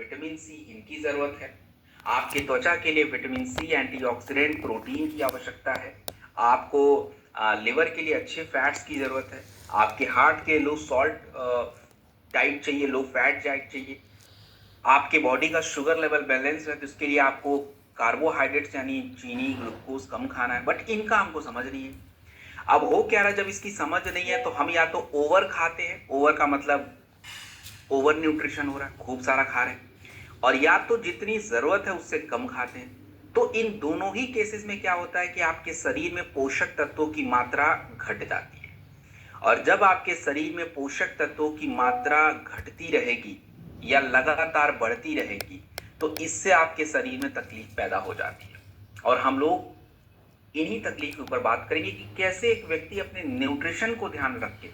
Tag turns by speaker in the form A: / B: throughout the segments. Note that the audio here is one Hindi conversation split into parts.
A: विटामिन सी इनकी जरूरत है। आपके त्वचा के लिए विटामिन सी, एंटीऑक्सीडेंट, प्रोटीन की आवश्यकता है। आपको लिवर के लिए अच्छे फैट्स की जरूरत है। आपके हार्ट के लो सॉल्ट डाइट चाहिए, लो फैट डाइट चाहिए। आपके बॉडी का शुगर लेवल बैलेंस है तो इसके लिए आपको कार्बोहाइड्रेट्स यानी चीनी, ग्लूकोज कम खाना है। बट इनका हमको समझ नहीं है। अब हो क्या रहा है, जब इसकी समझ नहीं है तो हम या तो ओवर खाते हैं, ओवर का मतलब ओवर न्यूट्रिशन हो रहा है, खूब सारा खा रहे हैं, और या तो जितनी जरूरत है उससे कम खाते हैं। तो इन दोनों ही केसेस में क्या होता है कि आपके शरीर में पोषक तत्वों की मात्रा घट जाती है। और जब आपके शरीर में पोषक तत्वों की मात्रा घटती रहेगी या लगातार बढ़ती रहेगी तो इससे आपके शरीर में तकलीफ पैदा हो जाती है। और हम लोग इन्हीं तकलीफ के ऊपर बात करेंगे कि कैसे एक व्यक्ति अपने न्यूट्रिशन को ध्यान रख के,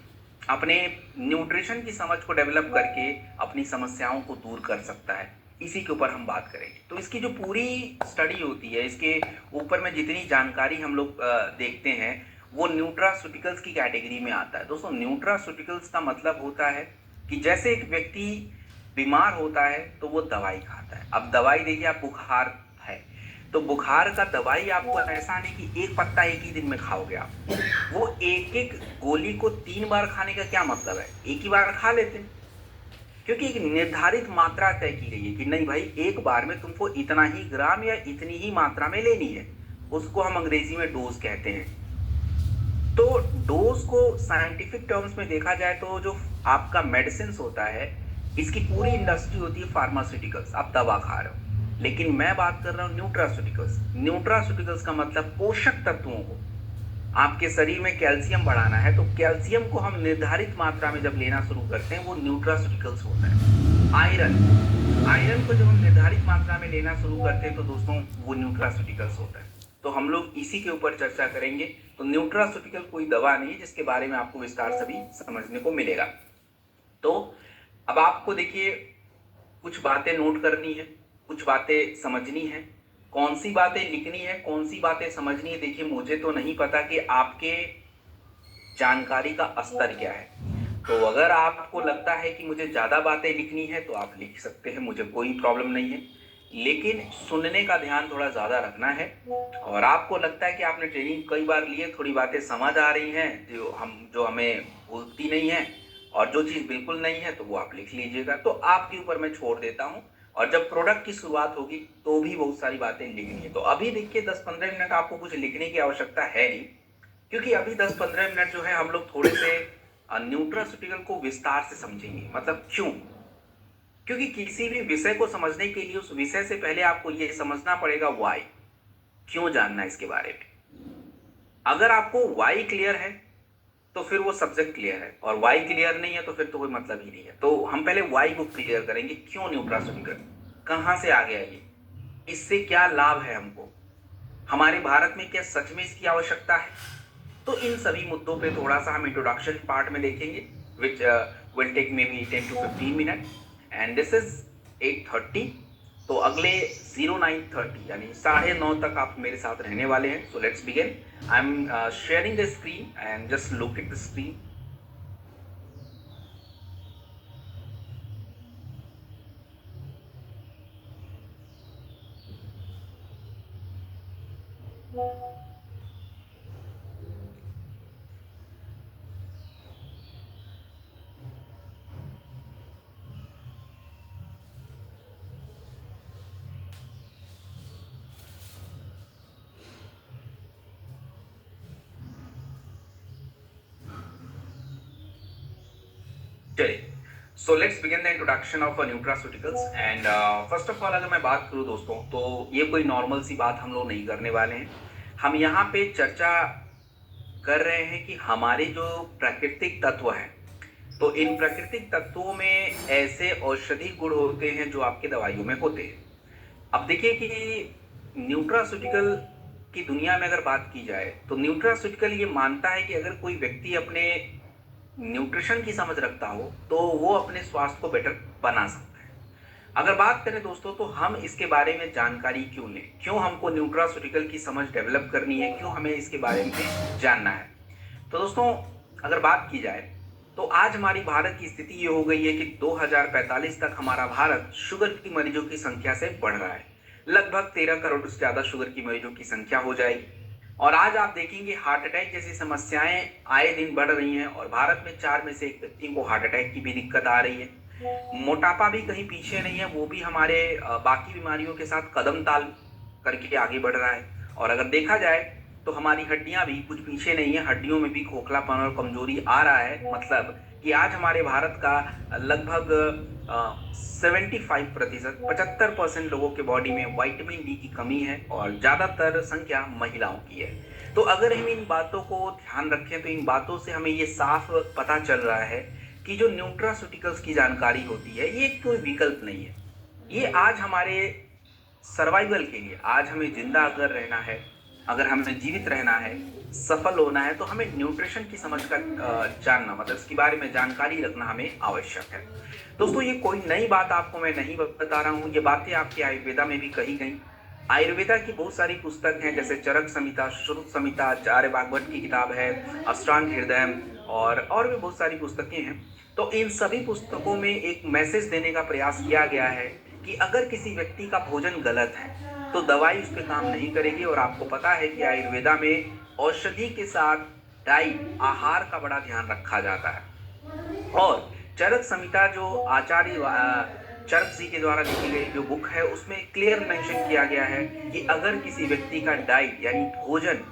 A: अपने न्यूट्रिशन की समझ को डेवलप करके अपनी समस्याओं को दूर कर सकता है। इसी के ऊपर हम बात करेंगे। तो इसकी जो पूरी स्टडी होती है, इसके ऊपर में जितनी जानकारी हम लोग देखते हैं वो न्यूट्रास्यूटिकल्स की कैटेगरी में आता है। दोस्तों, न्यूट्रास्यूटिकल्स का मतलब होता है कि जैसे एक व्यक्ति बीमार होता है तो वो दवाई खाता है। अब दवाई देखिए, आप बुखार है तो बुखार का दवाई आपको ऐसा नहीं कि एक पत्ता एक ही दिन में खाओगे आप। वो एक एक गोली को 3 बार खाने का क्या मतलब है, एक ही बार खा लेते हैं, क्योंकि एक निर्धारित मात्रा तय की गई है कि नहीं भाई, एक बार में तुमको इतना ही ग्राम या इतनी ही मात्रा में लेनी है। उसको हम अंग्रेजी में डोज कहते हैं। तो डोज को साइंटिफिक टर्म्स में देखा जाए तो जो आपका मेडिसिन होता है, इसकी पूरी इंडस्ट्री होती है फार्मास्यूटिकल्स। आप दवा खा रहे हो, लेकिन मैं बात कर रहा हूं न्यूट्रास्यूटिकल्स। न्यूट्रास्यूटिकल्स का मतलब पोषक तत्वों को, आपके शरीर में कैल्शियम बढ़ाना है तो कैल्शियम को हम निर्धारित मात्रा में जब लेना शुरू करते हैं वो न्यूट्रास्यूटिकल्स होता है। आयरन, आयरन को जब हम निर्धारित मात्रा में लेना शुरू करते हैं तो दोस्तों वो न्यूट्रास्यूटिकल्स होता है। तो हम लोग इसी के ऊपर चर्चा करेंगे। तो न्यूट्रास्यूटिकल कोई दवा नहीं है जिसके बारे में आपको विस्तार से भी समझने को मिलेगा। तो अब आपको देखिए, कुछ बातें नोट करनी है, कुछ बातें समझनी है। कौन सी बातें लिखनी है, कौन सी बातें समझनी है, देखिए मुझे तो नहीं पता कि आपके जानकारी का स्तर क्या है। तो अगर आपको लगता है कि मुझे ज्यादा बातें लिखनी है तो आप लिख सकते हैं, मुझे कोई प्रॉब्लम नहीं है। लेकिन सुनने का ध्यान थोड़ा ज्यादा रखना है। और आपको लगता है कि आपने ट्रेनिंग कई बार ली है, थोड़ी बातें समझ आ रही हैं जो हमें भूलती नहीं है, और जो चीज बिल्कुल नहीं है तो वो आप लिख लीजिएगा। तो आपके ऊपर मैं छोड़ देता हूं। और जब प्रोडक्ट की शुरुआत होगी तो भी बहुत सारी बातें लिखनी है। तो अभी देखिए 10-15 मिनट आपको कुछ लिखने की आवश्यकता है नहीं, क्योंकि अभी 10-15 मिनट जो है हम लोग थोड़े से न्यूट्रास्यूटिकल को विस्तार से समझेंगे। मतलब क्यों? क्योंकि किसी भी विषय को समझने के लिए उस विषय से पहले आपको यह समझना पड़ेगा व्हाई, क्यों जानना है इसके बारे में। अगर आपको व्हाई क्लियर है तो फिर वो सब्जेक्ट क्लियर है, और वाई क्लियर नहीं है तो फिर तो कोई मतलब ही नहीं है। तो हम पहले वाई को क्लियर करेंगे, क्यों न्यूट्रास्यूटिकल, कहां से आ गया ये, इससे क्या लाभ है हमको, हमारे भारत में क्या सच में इसकी आवश्यकता है। तो इन सभी मुद्दों पे थोड़ा सा हम इंट्रोडक्शन पार्ट में देखेंगे, which will take maybe 10 to 15 minute. And this is 8:30। तो अगले 09:30 यानी 9:30 तक आप मेरे साथ रहने वाले हैं। So let's begin. I am sharing the screen and just look at the screen. चलिए, so let's begin the introduction of nutraceuticals. And first of all अगर मैं बात करूं दोस्तों, तो ये कोई नॉर्मल सी बात हम लोग नहीं करने वाले हैं। हम यहाँ पे चर्चा कर रहे हैं कि हमारे जो प्राकृतिक तत्व हैं, तो इन प्राकृतिक तत्वों में ऐसे औषधि गुण होते हैं जो आपके दवाइयों में होते हैं। अब देखिए कि न्यूट्रास्यूटिकल की दुनिया में अगर बात की जाए तो न्यूट्रास्यूटिकल ये मानता है कि अगर कोई व्यक्ति अपने न्यूट्रिशन की समझ रखता हो तो वो अपने स्वास्थ्य को बेटर बना सकता है। अगर बात करें दोस्तों, तो हम इसके बारे में जानकारी क्यों लें, क्यों हमको न्यूट्रास्यूटिकल की समझ डेवलप करनी है, क्यों हमें इसके बारे में जानना है। तो दोस्तों, अगर बात की जाए तो आज हमारी भारत की स्थिति ये हो गई है कि 2045 तक हमारा भारत शुगर की मरीजों की संख्या से बढ़ रहा है। लगभग 13 करोड़ से ज्यादा शुगर की मरीजों की संख्या हो जाएगी। और आज आप देखेंगे हार्ट अटैक जैसी समस्याएं आए दिन बढ़ रही हैं और भारत में 4 में से 1 व्यक्ति को हार्ट अटैक की भी दिक्कत आ रही है। मोटापा भी कहीं पीछे नहीं है, वो भी हमारे बाकी बीमारियों के साथ कदम ताल करके आगे बढ़ रहा है। और अगर देखा जाए तो हमारी हड्डियां भी कुछ पीछे नहीं है, हड्डियों में भी खोखलापन और कमजोरी आ रहा है। मतलब कि आज हमारे भारत का लगभग 75% 75% लोगों के बॉडी में विटामिन डी की कमी है और ज्यादातर संख्या महिलाओं की है। तो अगर हम इन बातों को ध्यान रखें तो इन बातों से हमें ये साफ पता चल रहा है कि जो न्यूट्रास्यूटिकल्स की जानकारी होती है ये कोई विकल्प नहीं है। ये आज हमारे सर्वाइवल के लिए, आज हमें जिंदा अगर रहना है, अगर हमें जीवित रहना है, सफल होना है, तो हमें न्यूट्रिशन की समझ का जानना, मतलब इसके बारे में जानकारी रखना हमें आवश्यक है। दोस्तों ये कोई नई बात आपको मैं नहीं बता रहा हूँ, ये बातें आपके आयुर्वेदा में भी कही गई। आयुर्वेदा की बहुत सारी पुस्तक हैं, जैसे चरक संहिता, श्रुत संहिता, आचार्य भागवत की किताब है, अष्टांग हृदय और भी बहुत सारी पुस्तकें हैं। तो इन सभी पुस्तकों में एक मैसेज देने का प्रयास किया गया है कि अगर किसी व्यक्ति का भोजन गलत है तो दवाई उस पर काम नहीं करेगी। और आपको पता है कि आयुर्वेदा में औषधि के साथ डाइट, आहार का बड़ा ध्यान रखा जाता है। और चरक संहिता जो आचार्य चरक जी के द्वारा लिखी गई जो बुक है उसमें क्लियर मेंशन किया गया है कि अगर किसी व्यक्ति का डाइट यानी भोजन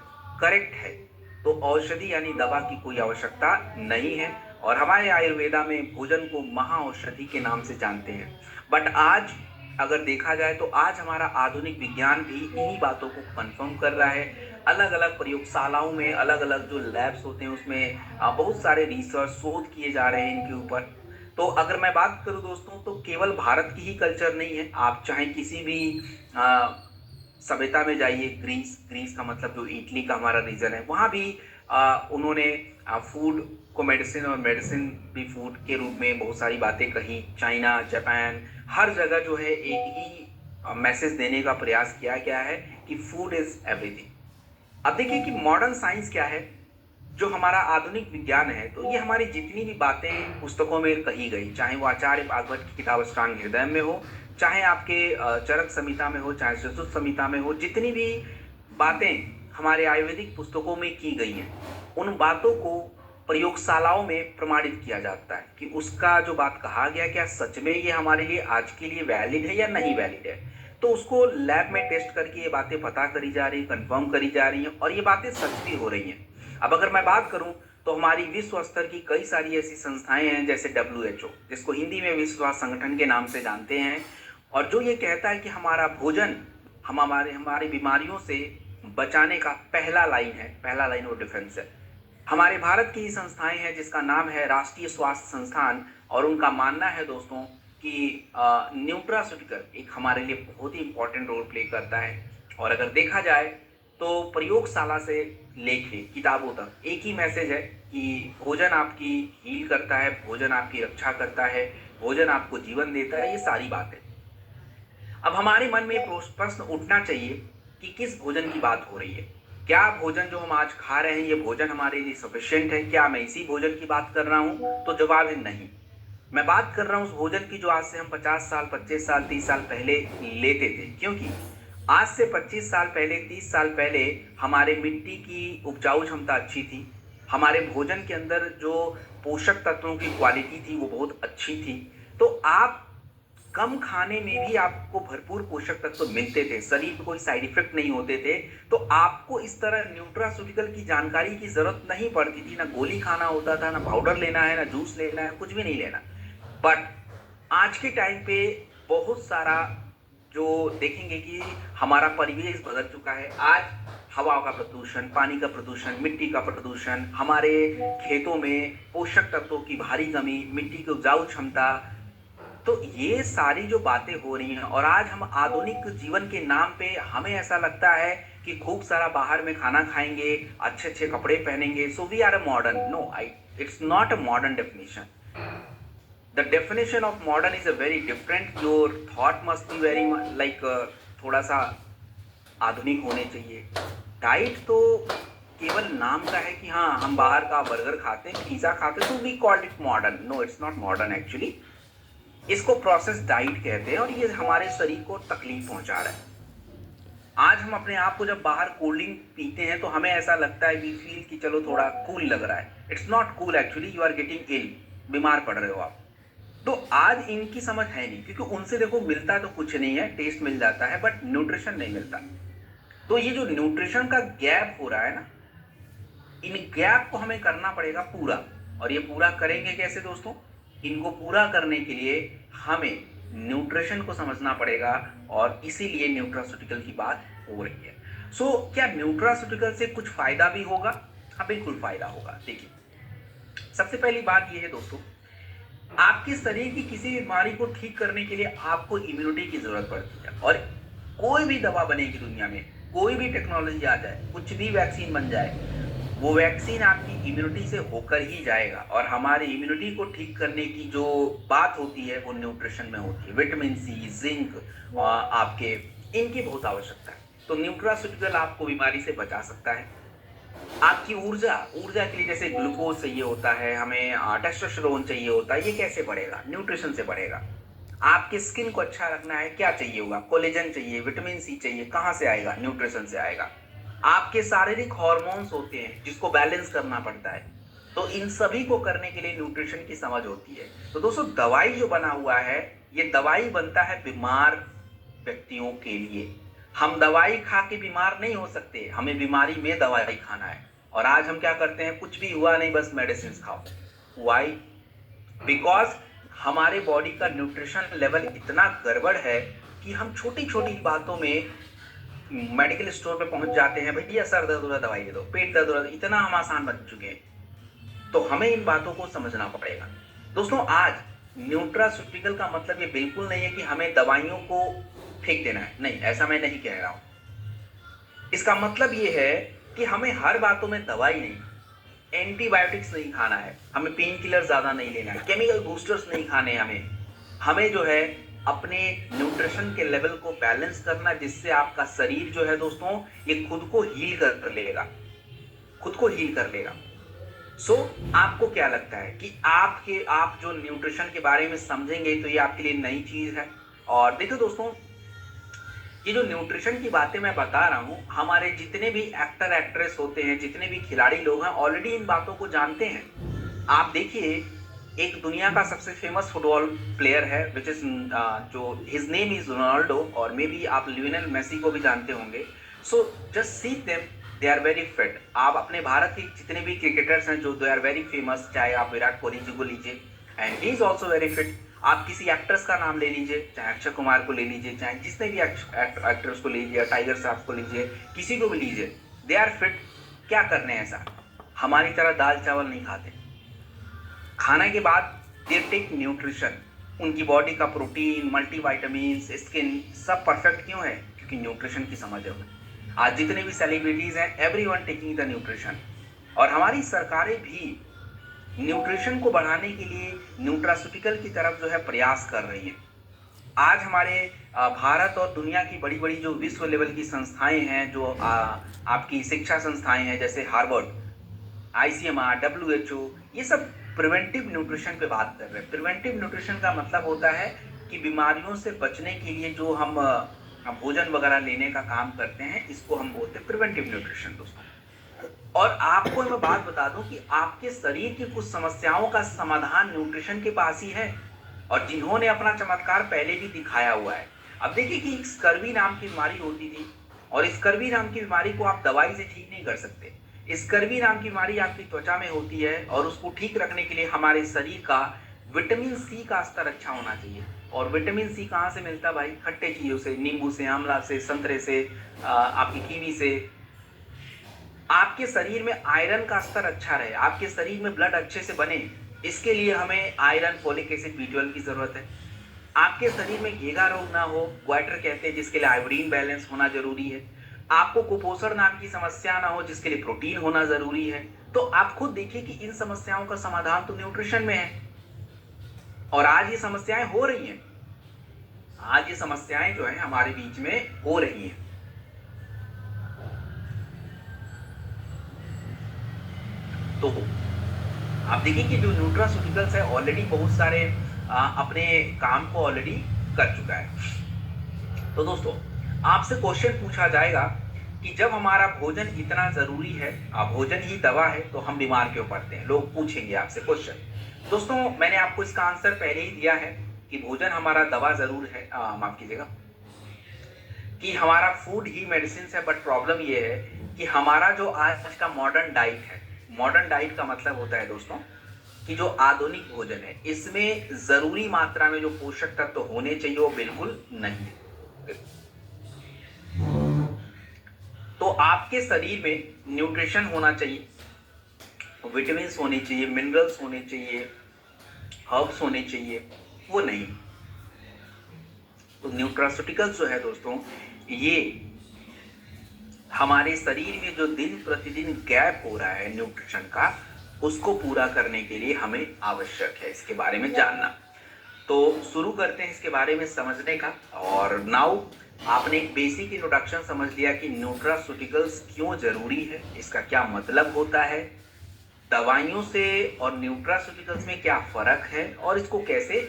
A: करेक्ट है तो औषधि यानी दवा की कोई आवश्यकता नहीं है। और हमारे आयुर्वेदा में भोजन को महाऔषधि के नाम से जानते हैं। बट आज अगर देखा जाए तो आज हमारा आधुनिक विज्ञान भी इन्हीं बातों को कंफर्म कर रहा है। अलग अलग प्रयोगशालाओं में अलग अलग जो लैब्स होते हैं उसमें बहुत सारे रिसर्च शोध किए जा रहे हैं इनके ऊपर। तो अगर मैं बात करूं दोस्तों तो केवल भारत की ही कल्चर नहीं है, आप चाहे किसी भी सभ्यता में जाइए, ग्रीस का मतलब जो इटली का हमारा रीजन है, वहाँ भी उन्होंने फूड को मेडिसिन और मेडिसिन भी फूड के रूप में बहुत सारी बातें कही। चाइना, जापान, हर जगह जो है एक ही मैसेज देने का प्रयास किया गया है कि फूड इज एवरीथिंग। अब देखिए कि मॉडर्न साइंस क्या है, जो हमारा आधुनिक विज्ञान है, तो ये हमारी जितनी भी बातें पुस्तकों में कही गई, चाहे वो आचार्य भागवत की किताब अष्टांग हृदय में हो, चाहे आपके चरक संहिता में हो, चाहे श्रुत संहिता में हो, जितनी भी बातें हमारे आयुर्वेदिक पुस्तकों में की गई हैं, उन बातों को प्रयोगशालाओं में प्रमाणित किया जाता है कि उसका जो बात कहा गया क्या सच में ये हमारे लिए आज के लिए वैलिड है या नहीं वैलिड है। तो उसको लैब में टेस्ट करके ये बातें पता करी जा रही, कंफर्म करी जा रही हैं और ये बातें सच भी हो रही हैं। अब अगर मैं बात करूं तो हमारी विश्व स्तर की कई सारी ऐसी संस्थाएं हैं, जैसे WHO, जिसको हिंदी में विश्व स्वास्थ्य संगठन के नाम से जानते हैं, और जो ये कहता है कि हमारा भोजन हमारी बीमारियों से बचाने का पहला लाइन ऑफ डिफेंस है। हमारे भारत की ही संस्थाएं हैं जिसका नाम है राष्ट्रीय स्वास्थ्य संस्थान, और उनका मानना है दोस्तों कि न्यूट्रास्यूटिकल एक हमारे लिए बहुत ही इंपॉर्टेंट रोल प्ले करता है। और अगर देखा जाए तो प्रयोगशाला से लेके किताबों तक एक ही मैसेज है कि भोजन आपकी हील करता है, भोजन आपकी रक्षा करता है, भोजन आपको जीवन देता है, ये सारी बातें। अब हमारे मन में प्रश्न उठना चाहिए कि किस भोजन की बात हो रही है। क्या भोजन जो हम आज खा रहे हैं ये भोजन हमारे लिए सफिशिएंट है? क्या मैं इसी भोजन की बात कर रहा हूं? तो जवाब है नहीं। मैं बात कर रहा हूं उस भोजन की जो आज से हम 50 साल, 25 साल, 30 साल पहले लेते थे। क्योंकि आज से 25 साल पहले, 30 साल पहले हमारे मिट्टी की उपजाऊ क्षमता अच्छी थी, हमारे भोजन के अंदर जो पोषक तत्वों की क्वालिटी थी वो बहुत अच्छी थी। तो आप कम खाने में भी आपको भरपूर पोषक तत्व मिलते थे, शरीर को कोई साइड इफेक्ट नहीं होते थे। तो आपको इस तरह न्यूट्रास्यूटिकल की जानकारी की जरूरत नहीं पड़ती थी, ना गोली खाना होता था, ना पाउडर लेना है, ना जूस लेना है, कुछ भी नहीं लेना। बट आज के टाइम पे बहुत सारा जो देखेंगे कि हमारा परिवेश बदल चुका है। आज हवा का प्रदूषण, पानी का प्रदूषण, मिट्टी का प्रदूषण, हमारे खेतों में पोषक तत्वों की भारी कमी, मिट्टी की उपजाऊ क्षमता, तो ये सारी जो बातें हो रही हैं, और आज हम आधुनिक जीवन के नाम पे हमें ऐसा लगता है कि खूब सारा बाहर में खाना खाएंगे, अच्छे अच्छे कपड़े पहनेंगे, so we are a modern. No, it's not a modern definition. The definition of modern is a very different. Your thought must be very like थोड़ा सा आधुनिक होने चाहिए। डाइट तो केवल नाम का है कि हाँ हम बाहर का बर्गर खाते हैं, पिज्जा खाते हैं, तो we called it modern. No, it's not modern actually. इसको प्रोसेस डाइट कहते हैं और ये हमारे शरीर को तकलीफ पहुंचा रहा है। आज हम अपने आप को जब बाहर कोल्ड ड्रिंक पीते हैं तो हमें ऐसा लगता है, वी फील कि चलो थोड़ा कूल लग रहा है। It's not cool actually, you are getting ill, बीमार पड़ रहे हो आप। तो आज इनकी समझ है नहीं, क्योंकि उनसे देखो मिलता तो कुछ नहीं है, टेस्ट मिल जाता है बट न्यूट्रिशन नहीं मिलता। तो ये जो न्यूट्रिशन का गैप हो रहा है ना, इन गैप को हमें करना पड़ेगा पूरा। और ये पूरा करेंगे कैसे दोस्तों? इनको पूरा करने के लिए हमें न्यूट्रिशन को समझना पड़ेगा और इसीलिए न्यूट्रास्यूटिकल की बात हो रही है। क्या न्यूट्रास्यूटिकल से कुछ फायदा भी होगा? हाँ, बिल्कुल फायदा होगा। देखिए, सबसे पहली बात यह है दोस्तों, आपके शरीर की किसी बीमारी को ठीक करने के लिए आपको इम्यूनिटी की जरूरत पड़ती है। और कोई भी दवा बनेगी दुनिया में, कोई भी टेक्नोलॉजी आ जाए, कुछ भी वैक्सीन बन जाए, वो वैक्सीन आपकी इम्यूनिटी से होकर ही जाएगा। और हमारी इम्यूनिटी को ठीक करने की जो बात होती है वो न्यूट्रिशन में होती है। विटामिन सी, जिंक, आपके इनकी बहुत आवश्यकता है। तो न्यूट्रास्यूटिकल आपको बीमारी से बचा सकता है। आपकी ऊर्जा ऊर्जा के लिए जैसे ग्लूकोज चाहिए होता है, हमें टेस्टोस्टेरोन चाहिए होता है, ये कैसे बढ़ेगा? न्यूट्रिशन से बढ़ेगा। आपकी स्किन को अच्छा रखना है, क्या चाहिए होगा? कोलेजन चाहिए, विटामिन सी चाहिए, कहां से आएगा? न्यूट्रिशन से आएगा। आपके शारीरिक हार्मोन्स होते हैं जिसको बैलेंस करना पड़ता है, तो इन सभी को करने के लिए न्यूट्रिशन की समझ होती है। तो दोस्तों, दवाई जो बना हुआ है, ये दवाई बनता है बीमार व्यक्तियों के लिए। हम दवाई खा के बीमार नहीं हो सकते, हमें बीमारी में दवाई खाना है। और आज हम क्या करते हैं? कुछ भी हुआ नहीं, बस मेडिसिन खाओ। वाई? बिकॉज हमारे बॉडी का न्यूट्रिशन लेवल इतना गड़बड़ है कि हम छोटी छोटी बातों में मेडिकल स्टोर पे पहुंच जाते हैं, भैया सर दर्द हो रहा दवाई दे दो, पेट दर्द हो रहा, इतना हम आसान बन चुके हैं। तो हमें इन बातों को समझना पड़ेगा। दोस्तों, आज न्यूट्रास्यूटिकल का मतलब ये बिल्कुल नहीं है कि हमें दवाइयों को फेंक देना है, नहीं, ऐसा मैं नहीं कह रहा हूं। इसका मतलब ये है कि हमें हर बातों में दवाई नहीं, एंटीबायोटिक्स नहीं खाना है, हमें पेन किलर ज्यादा नहीं लेना है, केमिकल बूस्टर्स नहीं खाने हैं। हमें जो है अपने न्यूट्रिशन के लेवल को बैलेंस करना, जिससे आपका शरीर जो है दोस्तों, ये खुद को हील कर लेगा, खुद को हील कर लेगा। आपको क्या लगता है कि आप जो न्यूट्रिशन के बारे में समझेंगे तो ये आपके लिए नई चीज है? और देखो दोस्तों, ये जो न्यूट्रिशन की बातें मैं बता रहा हूं, हमारे जितने भी एक्टर एक्ट्रेस होते हैं, जितने भी खिलाड़ी लोग हैं, ऑलरेडी इन बातों को जानते हैं। आप देखिए, एक दुनिया का सबसे फेमस फुटबॉल प्लेयर है, विच इज जो हिज नेम इज रोनाल्डो, और मे बी आप लियोनेल मेसी को भी जानते होंगे। Just see them, they are very fit. आप अपने भारत के जितने भी क्रिकेटर्स हैं जो दे आर वेरी फेमस, चाहे आप विराट कोहली जी को लीजिए, and he is also very fit. आप किसी एक्ट्रेस का नाम ले लीजिए, चाहे अक्षय कुमार को ले लीजिए, चाहे जिसने भी एक्ट्रेस को लीजिए, टाइगर श्रॉफ को लीजिए, किसी को भी लीजिए, दे आर फिट। क्या करने ऐसा? हमारी तरह दाल चावल नहीं खाते। खाने के बाद दे टेक न्यूट्रिशन। उनकी बॉडी का प्रोटीन, मल्टीविटामिन, स्किन सब परफेक्ट क्यों है? क्योंकि न्यूट्रिशन की समझ है उन्हें। आज जितने भी सेलिब्रिटीज हैं, एवरीवन टेकिंग द न्यूट्रिशन। और हमारी सरकारें भी न्यूट्रिशन को बढ़ाने के लिए न्यूट्रास्यूटिकल की तरफ जो है प्रयास कर रही है। आज हमारे भारत और दुनिया की बड़ी बड़ी जो विश्व लेवल की संस्थाएं हैं, जो आपकी शिक्षा संस्थाएं हैं, जैसे हार्वर्ड, ICMR, WHO, ये सब प्रिवेंटिव न्यूट्रिशन पे बात कर रहे हैं। प्रिवेंटिव न्यूट्रिशन का मतलब होता है कि बीमारियों से बचने के लिए जो हम भोजन वगैरह लेने का काम करते हैं, इसको हम बोलते हैं प्रिवेंटिव न्यूट्रिशन दोस्तों। और आपको मैं बात बता दूं कि आपके शरीर की कुछ समस्याओं का समाधान न्यूट्रिशन के पास ही है, और जिन्होंने अपना चमत्कार पहले भी दिखाया हुआ है। अब देखिए कि स्कर्वी नाम की बीमारी होती थी, और स्कर्वी नाम की बीमारी को आप दवाई से ठीक नहीं कर सकते। स्कर्वी नाम की बीमारी आपकी त्वचा में होती है, और उसको ठीक रखने के लिए हमारे शरीर का विटामिन सी का स्तर अच्छा होना चाहिए। और विटामिन सी कहाँ से मिलता है भाई? खट्टे चीजों से, नींबू से, आंवला से, संतरे से, आपकी कीवी से। आपके शरीर में आयरन का स्तर अच्छा रहे, आपके शरीर में ब्लड अच्छे से बने, इसके लिए हमें आयरन, फोलिक एसिड, B12 की जरूरत है। आपके शरीर में घेगा रोग ना हो, ग्वाइटर कहते हैं, जिसके लिए आयोडीन बैलेंस होना जरूरी है। आपको कुपोषण नाम की समस्या ना हो, जिसके लिए प्रोटीन होना जरूरी है। तो आप खुद देखिए कि इन समस्याओं का समाधान तो न्यूट्रिशन में है। और आज ये समस्याएं हो रही हैं, आज ये समस्याएं जो है हमारे बीच में हो रही हैं। तो आप देखिए कि जो न्यूट्रास्यूटिकल्स है ऑलरेडी बहुत सारे अपने काम को ऑलरेडी कर चुका है। तो दोस्तों, आपसे क्वेश्चन पूछा जाएगा कि जब हमारा भोजन इतना जरूरी है, भोजन ही दवा है, तो हम बीमार क्यों पड़ते हैं? लोग पूछेंगे आपसे क्वेश्चन। दोस्तों, मैंने आपको इसका आंसर पहले ही दिया है कि भोजन हमारा दवा जरूर है, माफ कीजिएगा, कि हमारा फूड ही मेडिसिन है। बट प्रॉब्लम ये है कि हमारा जो आज का मॉडर्न डाइट है, मॉडर्न डाइट का मतलब होता है दोस्तों कि जो आधुनिक भोजन है, इसमें जरूरी मात्रा में जो पोषक तत्व तो होने चाहिए वो बिल्कुल नहीं है। तो आपके शरीर में न्यूट्रिशन होना चाहिए, विटामिन होने चाहिए, मिनरल्स होने चाहिए, हर्ब्स होने चाहिए, वो नहीं। तो न्यूट्रास्यूटिकल्स जो है दोस्तों, ये हमारे शरीर में जो दिन प्रतिदिन गैप हो रहा है न्यूट्रिशन का, उसको पूरा करने के लिए हमें आवश्यक है इसके बारे में जानना। तो शुरू करते हैं इसके बारे में समझने का। और नाउ आपने एक बेसिक इंट्रोडक्शन समझ लिया कि न्यूट्रास्यूटिकल्स क्यों जरूरी है, इसका क्या मतलब होता है, दवाइयों से और न्यूट्रास्यूटिकल्स में क्या फर्क है, और इसको कैसे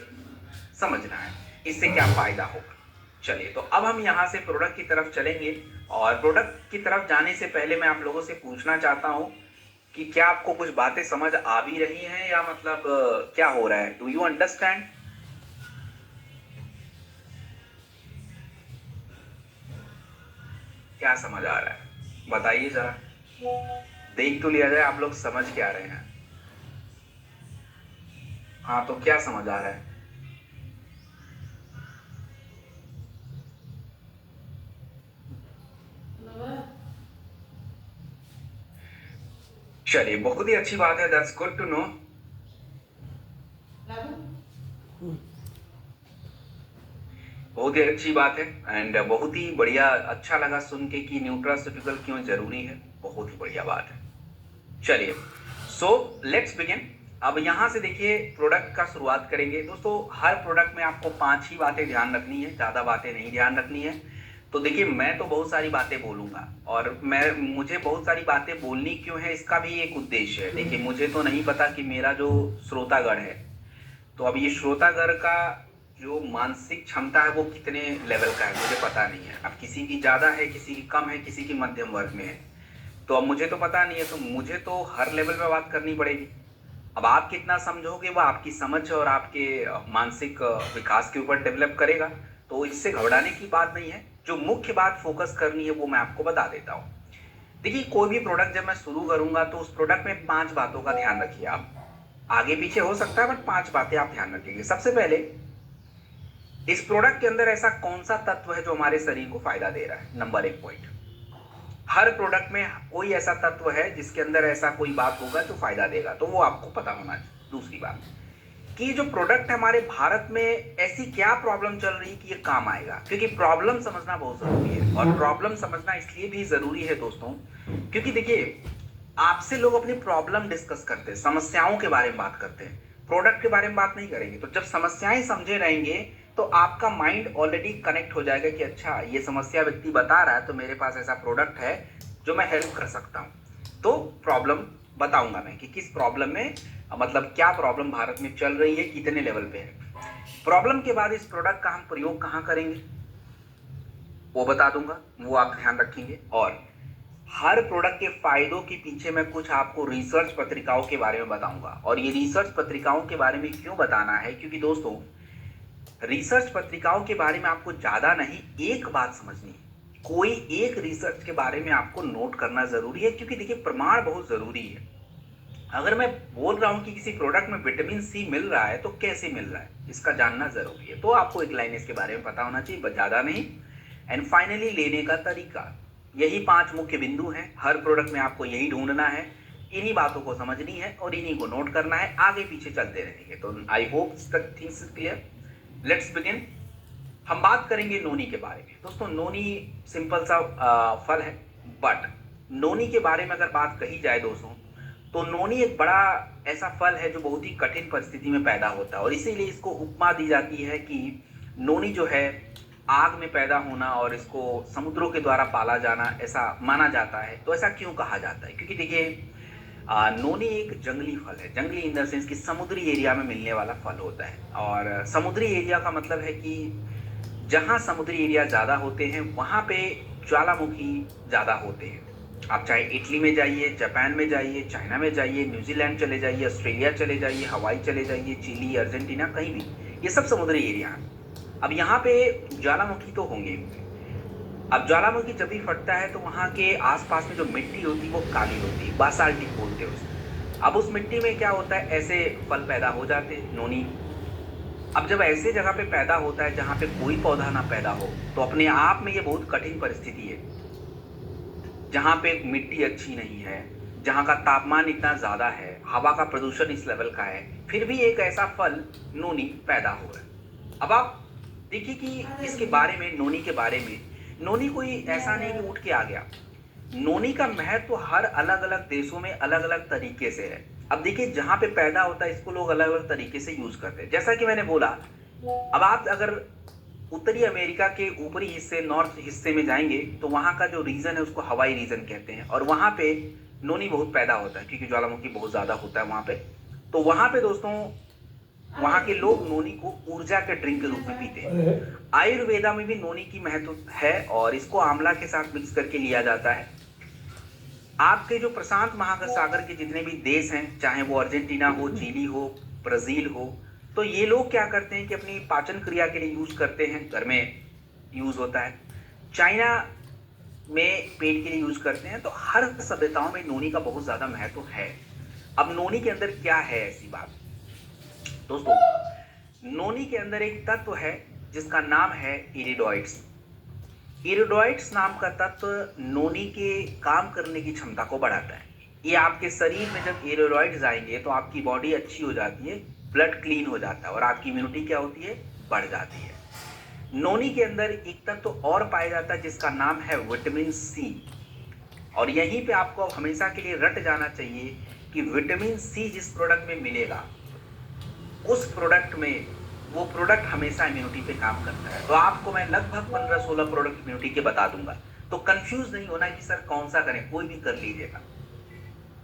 A: समझना है, इससे क्या फायदा होगा। चलिए, तो अब हम यहाँ से प्रोडक्ट की तरफ चलेंगे। और प्रोडक्ट की तरफ जाने से पहले मैं आप लोगों से पूछना चाहता हूँ कि क्या आपको कुछ बातें समझ आ भी रही हैं, या मतलब क्या हो रहा है? Do you understand? क्या समझ आ रहा है बताइए जरा, देख तो लिया जाए आप लोग समझ क्या रहे हैं। हाँ, तो क्या समझ आ रहा है? चलिए, बहुत ही अच्छी बात है, दैट्स गुड टू नो। बहुत ही अच्छी बात है एंड बहुत ही बढ़िया, अच्छा लगा सुन के कि न्यूट्रास्यूटिकल क्यों जरूरी है, बहुत ही बढ़िया बात है। चलिए, सो लेट्स बिगिन। अब यहां से देखिए प्रोडक्ट का शुरुआत करेंगे। दोस्तों, हर प्रोडक्ट में आपको 5 ही बातें ध्यान रखनी है, ज्यादा बातें नहीं ध्यान रखनी है। तो देखिए, मैं तो बहुत सारी बातें बोलूंगा, और मुझे बहुत सारी बातें बोलनी क्यों है, इसका भी एक उद्देश्य है। देखिए, मुझे तो नहीं पता कि मेरा जो श्रोतागण है, तो अब ये श्रोतागण का जो मानसिक क्षमता है वो कितने लेवल का है मुझे पता नहीं है। अब किसी की ज्यादा है, किसी की कम है, किसी की मध्यम वर्ग में है। तो अब मुझे तो पता नहीं है, तो मुझे तो हर लेवल पे बात करनी पड़ेगी। अब आप कितना समझोगे वो आपकी समझ और आपके मानसिक विकास के ऊपर डेवलप करेगा। तो इससे घबराने की बात नहीं है। जो मुख्य बात फोकस करनी है वो मैं आपको बता देता हूँ। देखिए, कोई भी प्रोडक्ट जब मैं शुरू करूंगा तो उस प्रोडक्ट में 5 बातों का ध्यान रखिए। आप आगे पीछे हो सकता है, बट 5 बातें आप ध्यान रखेंगे। सबसे पहले, इस प्रोडक्ट के अंदर ऐसा कौन सा तत्व है जो हमारे शरीर को फायदा दे रहा है? Number 1 point. हर प्रोडक्ट में कोई ऐसा तत्व है जिसके अंदर ऐसा कोई बात होगा जो फायदा देगा, तो वो आपको पता होना चाहिए। दूसरी बात कि जो प्रोडक्ट है हमारे भारत में, ऐसी क्या प्रॉब्लम चल रही है कि ये काम आएगा, क्योंकि प्रॉब्लम समझना बहुत जरूरी है। और प्रॉब्लम समझना इसलिए भी जरूरी है दोस्तों, क्योंकि देखिए, आपसे लोग अपनी प्रॉब्लम डिस्कस करते हैं, समस्याओं के बारे में बात करते हैं, प्रोडक्ट के बारे में बात नहीं करेंगे। तो जब समस्याएं समझे रहेंगे तो आपका माइंड ऑलरेडी कनेक्ट हो जाएगा कि अच्छा, ये समस्या व्यक्ति बता रहा है, तो मेरे पास ऐसा प्रोडक्ट है जो मैं हेल्प कर सकता हूं। तो प्रॉब्लम बताऊंगा मैं कि किस प्रॉब्लम में, मतलब क्या प्रॉब्लम भारत में चल रही है, कितने लेवल पे है। प्रॉब्लम के बाद इस प्रोडक्ट का हम प्रयोग कहां करेंगे वो बता दूंगा, वो आप ध्यान रखेंगे। और हर प्रोडक्ट के फायदों के पीछे मैं कुछ आपको रिसर्च पत्रिकाओं के बारे में बताऊंगा। और ये रिसर्च पत्रिकाओं के बारे में क्यों बताना है, क्योंकि दोस्तों, रिसर्च पत्रिकाओं के बारे में आपको ज्यादा नहीं, एक बात समझनी है। कोई एक रिसर्च के बारे में आपको नोट करना जरूरी है, क्योंकि देखिए, प्रमाण बहुत जरूरी है। अगर मैं बोल रहा हूं कि किसी प्रोडक्ट में विटामिन सी मिल रहा है, तो कैसे मिल रहा है इसका जानना जरूरी है। तो आपको एक लाइन इसके बारे में पता होना चाहिए, ज्यादा नहीं। एंड फाइनली, लेने का तरीका। यही 5 मुख्य बिंदु हैं। हर प्रोडक्ट में आपको यही ढूंढना है, इन्हीं बातों को समझनी है और इन्हीं को नोट करना है, आगे पीछे चलते रहेंगे। तो I hope things clear. Let's begin. हम बात करेंगे नोनी के बारे में। दोस्तों, नोनी सिंपल सा फल है, बट नोनी के बारे में अगर बात कही जाए दोस्तों, तो नोनी एक बड़ा ऐसा फल है जो बहुत ही कठिन परिस्थिति में पैदा होता है। और इसीलिए इसको उपमा दी जाती है कि नोनी जो है आग में पैदा होना और इसको समुद्रों के द्वारा पाला जाना, ऐसा माना जाता है। तो ऐसा क्यों कहा जाता है? क्योंकि देखिए, नोनी एक जंगली फल है, जंगली इन द सेंस कि समुद्री एरिया में मिलने वाला फल होता है। और समुद्री एरिया का मतलब है कि जहाँ समुद्री एरिया ज़्यादा होते हैं वहाँ पे ज्वालामुखी ज़्यादा होते हैं। आप चाहे इटली में जाइए, जापान में जाइए, चाइना में जाइए, न्यूज़ीलैंड चले जाइए, ऑस्ट्रेलिया चले जाइए, हवाई चले जाइए, चिली, अर्जेंटीना, कहीं भी, ये सब समुद्री एरिया हैं। अब यहाँ पे ज्वालामुखी तो होंगे ही होंगे। अब ज्वालामुखी जब भी फटता है तो वहाँ के आसपास में जो मिट्टी होती है वो काली होती है, बासाल्टिक बोलते हैं उसको। अब उस मिट्टी में क्या होता है, ऐसे फल पैदा हो जाते हैं, नोनी। अब जब ऐसे जगह पे पैदा होता है जहाँ पे कोई पौधा ना पैदा हो, तो अपने आप में ये बहुत कठिन परिस्थिति है। जहाँ पे मिट्टी अच्छी नहीं है, जहाँ का तापमान इतना ज़्यादा है, हवा का प्रदूषण इस लेवल का है, फिर भी एक ऐसा फल नोनी पैदा हो रहा है। अब आप देखिए कि इसके बारे में, नोनी के बारे में, नोनी कोई ऐसा नहीं कि उठ के आ गया। नोनी का महत्व तो हर अलग अलग देशों में अलग अलग तरीके से है। अब देखिए जहाँ पे पैदा होता है इसको लोग अलग अलग तरीके से यूज करते हैं। जैसा कि मैंने बोला, अब आप अगर उत्तरी अमेरिका के ऊपरी हिस्से, नॉर्थ हिस्से में जाएंगे तो वहाँ का जो रीजन है उसको हवाई रीजन कहते हैं, और वहाँ पे नोनी बहुत पैदा होता है क्योंकि ज्वालामुखी बहुत ज्यादा होता है वहाँ पे। तो वहाँ पे दोस्तों, वहाँ के लोग नोनी को ऊर्जा के ड्रिंक के रूप में पीते हैं। आयुर्वेदा में भी नोनी की महत्व है और इसको आंवला के साथ मिक्स करके लिया जाता है। आपके जो प्रशांत महासागर के जितने भी देश हैं, चाहे वो अर्जेंटीना हो, चिली हो, ब्राजील हो, तो ये लोग क्या करते हैं कि अपनी पाचन क्रिया के लिए यूज करते हैं, घर में यूज होता है। चाइना में पेट के लिए यूज करते हैं। तो हर सभ्यताओं में नोनी का बहुत ज्यादा महत्व है। अब नोनी के अंदर क्या है ऐसी बात दोस्तों, नोनी के अंदर एक तत्व है जिसका नाम है इरिडोइड्स। इरिडोइड्स नाम का तत्व नोनी के काम करने की क्षमता को बढ़ाता है। ये आपके शरीर में जब इरिडोइड्स आएंगे तो आपकी बॉडी अच्छी हो जाती है, ब्लड क्लीन हो जाता है और आपकी इम्यूनिटी क्या होती है, बढ़ जाती है। नोनी के अंदर एक तत्व और पाया जाता है जिसका नाम है विटामिन सी। और यहीं पे आपको हमेशा के लिए रट जाना चाहिए कि विटामिन सी जिस प्रोडक्ट में मिलेगा उस प्रोडक्ट में, वो प्रोडक्ट हमेशा इम्यूनिटी पे काम करता है। तो आपको मैं लगभग 15-16 प्रोडक्ट इम्यूनिटी के बता दूंगा, तो कंफ्यूज नहीं होना कि सर कौन सा करें, कोई भी कर लीजिएगा।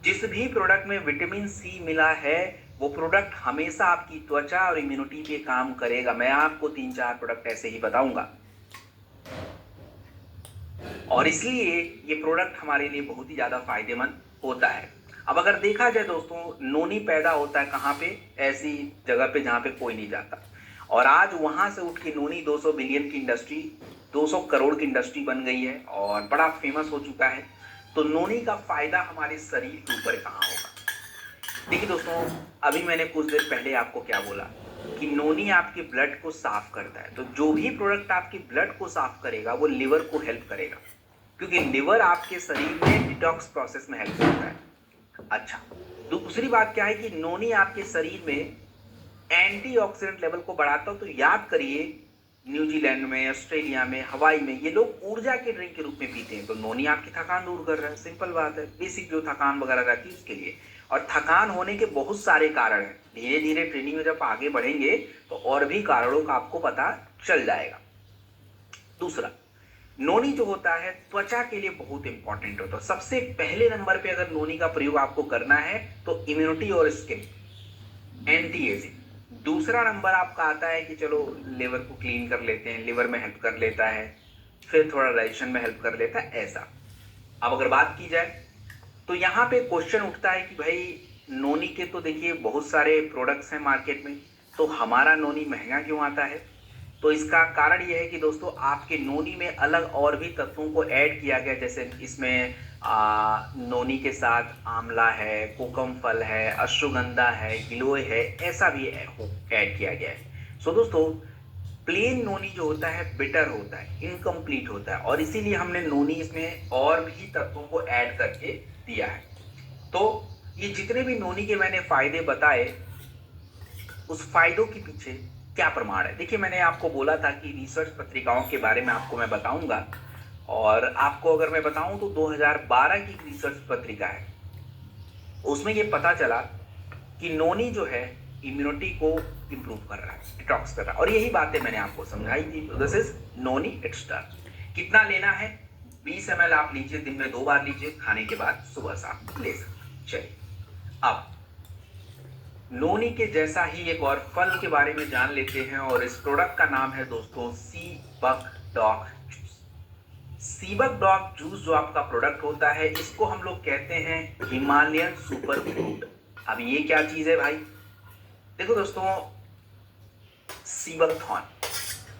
A: जिस भी प्रोडक्ट में विटामिन सी मिला है वो प्रोडक्ट हमेशा आपकी त्वचा और इम्यूनिटी पे काम करेगा। मैं आपको 3-4 प्रोडक्ट ऐसे ही बताऊंगा और इसलिए ये प्रोडक्ट हमारे लिए बहुत ही ज्यादा फायदेमंद होता है। अब अगर देखा जाए दोस्तों, नोनी पैदा होता है कहाँ पे, ऐसी जगह पे जहाँ पे कोई नहीं जाता, और आज वहां से उठ के नोनी 200 बिलियन की इंडस्ट्री, 200 करोड़ की इंडस्ट्री बन गई है और बड़ा फेमस हो चुका है। तो नोनी का फायदा हमारे शरीर के ऊपर कहाँ होगा। देखिए दोस्तों, अभी मैंने कुछ देर पहले आपको क्या बोला कि नोनी आपके ब्लड को साफ करता है। तो जो भी प्रोडक्ट आपके ब्लड को साफ करेगा वो लिवर को हेल्प करेगा, क्योंकि लिवर आपके शरीर में डिटॉक्स प्रोसेस में हेल्प करता है। अच्छा, दूसरी बात क्या है कि नोनी आपके शरीर में एंटीऑक्सीडेंट लेवल को बढ़ाता हो। तो याद करिए, न्यूजीलैंड में, ऑस्ट्रेलिया में, हवाई में ये लोग ऊर्जा के ड्रिंक के रूप में पीते हैं। तो नोनी आपकी थकान दूर कर रहा है, सिंपल बात है, बेसिक जो थकान वगैरह रहती है उसके लिए। और थकान होने के बहुत सारे कारण हैं, धीरे धीरे ट्रेनिंग में जब आगे बढ़ेंगे तो और भी कारणों का आपको पता चल जाएगा। दूसरा, नोनी जो होता है त्वचा के लिए बहुत इंपॉर्टेंट होता है। सबसे पहले नंबर पे अगर नोनी का प्रयोग आपको करना है तो इम्यूनिटी और स्किन, एंटी एजिंग। दूसरा नंबर आपका आता है कि चलो लिवर को क्लीन कर लेते हैं, लिवर में हेल्प कर लेता है, फिर थोड़ा डाइजेशन में हेल्प कर लेता है, ऐसा। अब अगर बात की जाए तो यहाँ पे क्वेश्चन उठता है कि भाई नोनी के तो देखिए बहुत सारे प्रोडक्ट्स हैं मार्केट में, तो हमारा नोनी महंगा क्यों आता है। तो इसका कारण यह है कि दोस्तों आपके नोनी में अलग और भी तत्वों को ऐड किया गया। जैसे इसमें नोनी के साथ आंवला है, कोकम फल है, अश्वगंधा है, गिलोय है, ऐसा भी ऐड किया गया है। सो दोस्तों, प्लेन नोनी जो होता है बिटर होता है, इनकम्प्लीट होता है, और इसीलिए हमने नोनी इसमें और भी तत्वों को ऐड करके दिया है। तो ये जितने भी नोनी के मैंने फायदे बताए, उस फायदों के पीछे क्या प्रमाण है। देखिए, मैंने आपको बोला था कि रिसर्च पत्रिकाओं के बारे में आपको मैं बताऊंगा, और आपको अगर मैं बताऊं तो 2012 की रिसर्च पत्रिका है, उसमें ये पता चला कि नोनी जो है इम्यूनिटी को इंप्रूव कर रहा है, डिटॉक्स कर रहा है, और यही बातें मैंने आपको समझाई थी। This is noni extra. कितना लेना है, 20 ml आप लीजिए, दिन में 2 बार लीजिए, खाने के बाद सुबह शाम ले सकते। चलिए। अब नोनी के जैसा ही एक और फल के बारे में जान लेते हैं और इस प्रोडक्ट का नाम है दोस्तों सी बक डॉग जूस। सी बक डॉग जूस जो आपका प्रोडक्ट होता है, इसको हम लोग कहते हैं हिमालयन सुपर फ्रूट। अब ये क्या चीज है भाई? देखो दोस्तों, सीबकथॉर्न,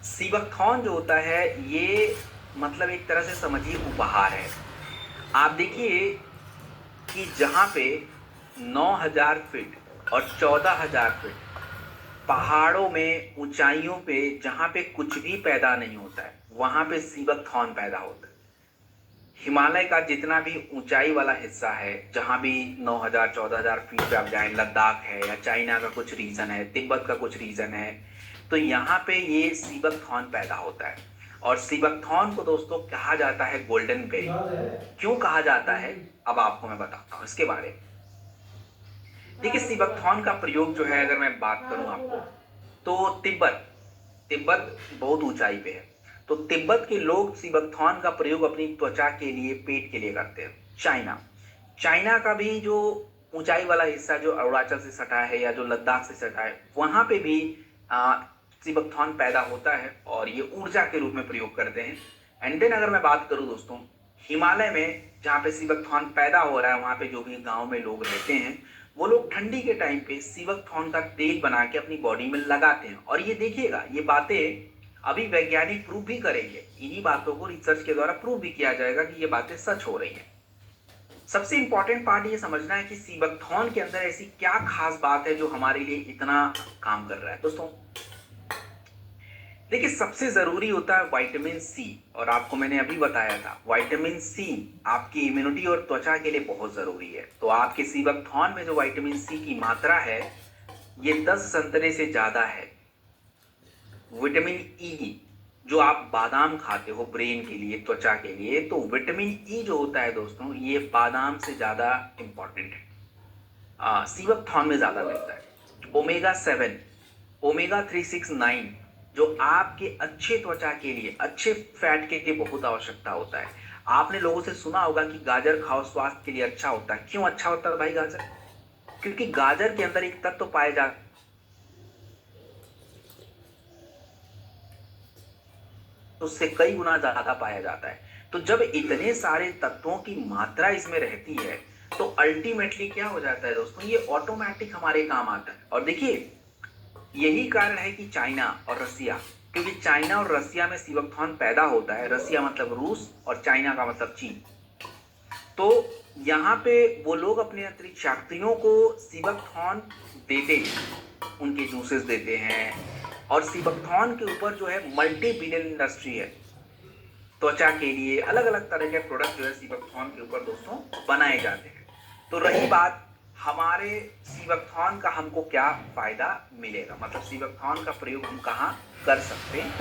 A: सीबकथॉर्न जो होता है ये मतलब एक तरह से समझिए उपहार है। आप देखिए कि जहां पे 9,000 फीट और 14,000 फीट पहाड़ों में ऊंचाइयों पे जहां पे कुछ भी पैदा नहीं होता है, वहां पे सीबकथॉर्न पैदा होता है। हिमालय का जितना भी ऊंचाई वाला हिस्सा है, जहां भी 9,000 14,000 फीट पे आप जाएं, लद्दाख है या चाइना का कुछ रीजन है, तिब्बत का कुछ रीजन है, तो यहाँ पे ये सीबकथॉर्न पैदा होता है। और सीबकथॉर्न को दोस्तों कहा जाता है गोल्डन बेरी। क्यों कहा जाता है, अब आपको मैं बताता हूँ इसके बारे में। देखिए, सीबकथॉर्न का प्रयोग जो है, अगर मैं बात करूं आपको, तो तिब्बत तिब्बत बहुत ऊंचाई पे है, तो तिब्बत के लोग सीबकथॉर्न का प्रयोग अपनी त्वचा के लिए, पेट के लिए करते हैं। चाइना चाइना का भी जो ऊंचाई वाला हिस्सा जो अरुणाचल से सटा है या जो लद्दाख से सटा है, वहां पे भी सीबकथॉर्न पैदा होता है और ये ऊर्जा के रूप में प्रयोग करते हैं। एंड देन अगर मैं बात करूं दोस्तों, हिमालय में जहाँ पे सीबकथॉर्न पैदा हो रहा है, वहां पे जो भी गांव में लोग रहते हैं, वो लोग ठंडी के टाइम पे सीबकथॉर्न का तेल बना के अपनी बॉडी में लगाते हैं। और ये देखिएगा, ये बातें अभी वैज्ञानिक प्रूव भी करेंगे, इन्हीं बातों को रिसर्च के द्वारा प्रूव भी किया जाएगा कि ये बातें सच हो रही हैं। सबसे इंपॉर्टेंट पार्ट ये समझना है कि सीबकथॉर्न के अंदर ऐसी क्या खास बात है जो हमारे लिए इतना काम कर रहा है दोस्तों। देखिए, सबसे जरूरी होता है विटामिन सी, और आपको मैंने अभी बताया था विटामिन सी आपकी इम्यूनिटी और त्वचा के लिए बहुत जरूरी है। तो आपके सीबकथॉर्न में जो विटामिन सी की मात्रा है, ये 10 संतरे से ज्यादा है। विटामिन ई, जो आप बादाम खाते हो ब्रेन के लिए, त्वचा के लिए, तो विटामिन ई जो होता है दोस्तों, ये बादाम से ज्यादा इंपॉर्टेंट है, सीबकथॉर्न में ज्यादा मिलता है। ओमेगा 7, ओमेगा 369, जो आपके अच्छे त्वचा के लिए, अच्छे फैट के लिए बहुत आवश्यकता होता है। आपने लोगों से सुना होगा कि गाजर खाओ, स्वास्थ्य के लिए अच्छा होता है। क्यों अच्छा होता है भाई गाजर? क्योंकि गाजर के अंदर एक तत्व पाए जाते हैं, उससे कई गुना ज्यादा पाया जाता है। तो जब इतने सारे तत्वों की मात्रा इसमें रहती है, तो अल्टीमेटली क्या हो जाता है दोस्तों, ये ऑटोमेटिक हमारे काम आता है। और देखिए, यही कारण है कि चाइना और रसिया, क्योंकि चाइना और रसिया में सीबकथॉर्न पैदा होता है, रसिया मतलब रूस और चाइना का मतलब चीन, तो यहाँ पे वो लोग अपने अंतरिक्ष यात्रियों को सीबकथॉर्न देते हैं, उनके जूसेस देते हैं। और सीबकथॉर्न के ऊपर जो है मल्टी बिलियन इंडस्ट्री है, त्वचा के लिए अलग अलग तरह के प्रोडक्ट जो है सीबकथॉर्न के ऊपर दोस्तों बनाए जाते हैं। तो रही बात हमारे सीबकथॉर्न का हमको क्या फायदा मिलेगा, मतलब सीबकथॉर्न का प्रयोग हम कहाँ कर सकते हैं।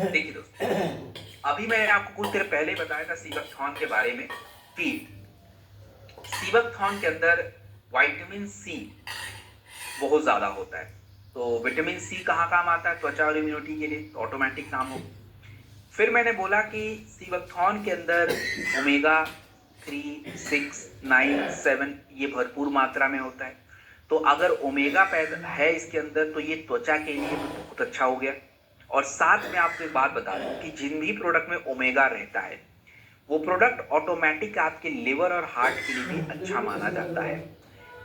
A: देखिए दोस्तों, अभी मैंने आपको कुछ देर पहले बताया था सीबकथॉर्न के बारे में कि सीबकथॉर्न के अंदर विटामिन सी बहुत ज्यादा होता है। तो विटामिन सी कहाँ काम आता है? त्वचा और इम्यूनिटी के लिए, तो ऑटोमेटिक काम हो। फिर मैंने बोला कि सीबकथॉर्न के अंदर ओमेगा 3, 6, 9, 7 ये भरपूर मात्रा में होता है। तो अगर ओमेगा पैदा है इसके अंदर, तो ये त्वचा के लिए भी बहुत अच्छा हो गया। और साथ में आपको एक बात बता दूं कि जिन भी प्रोडक्ट में ओमेगा रहता है, वो प्रोडक्ट ऑटोमेटिक आपके लिवर और हार्ट के लिए भी अच्छा माना जाता है।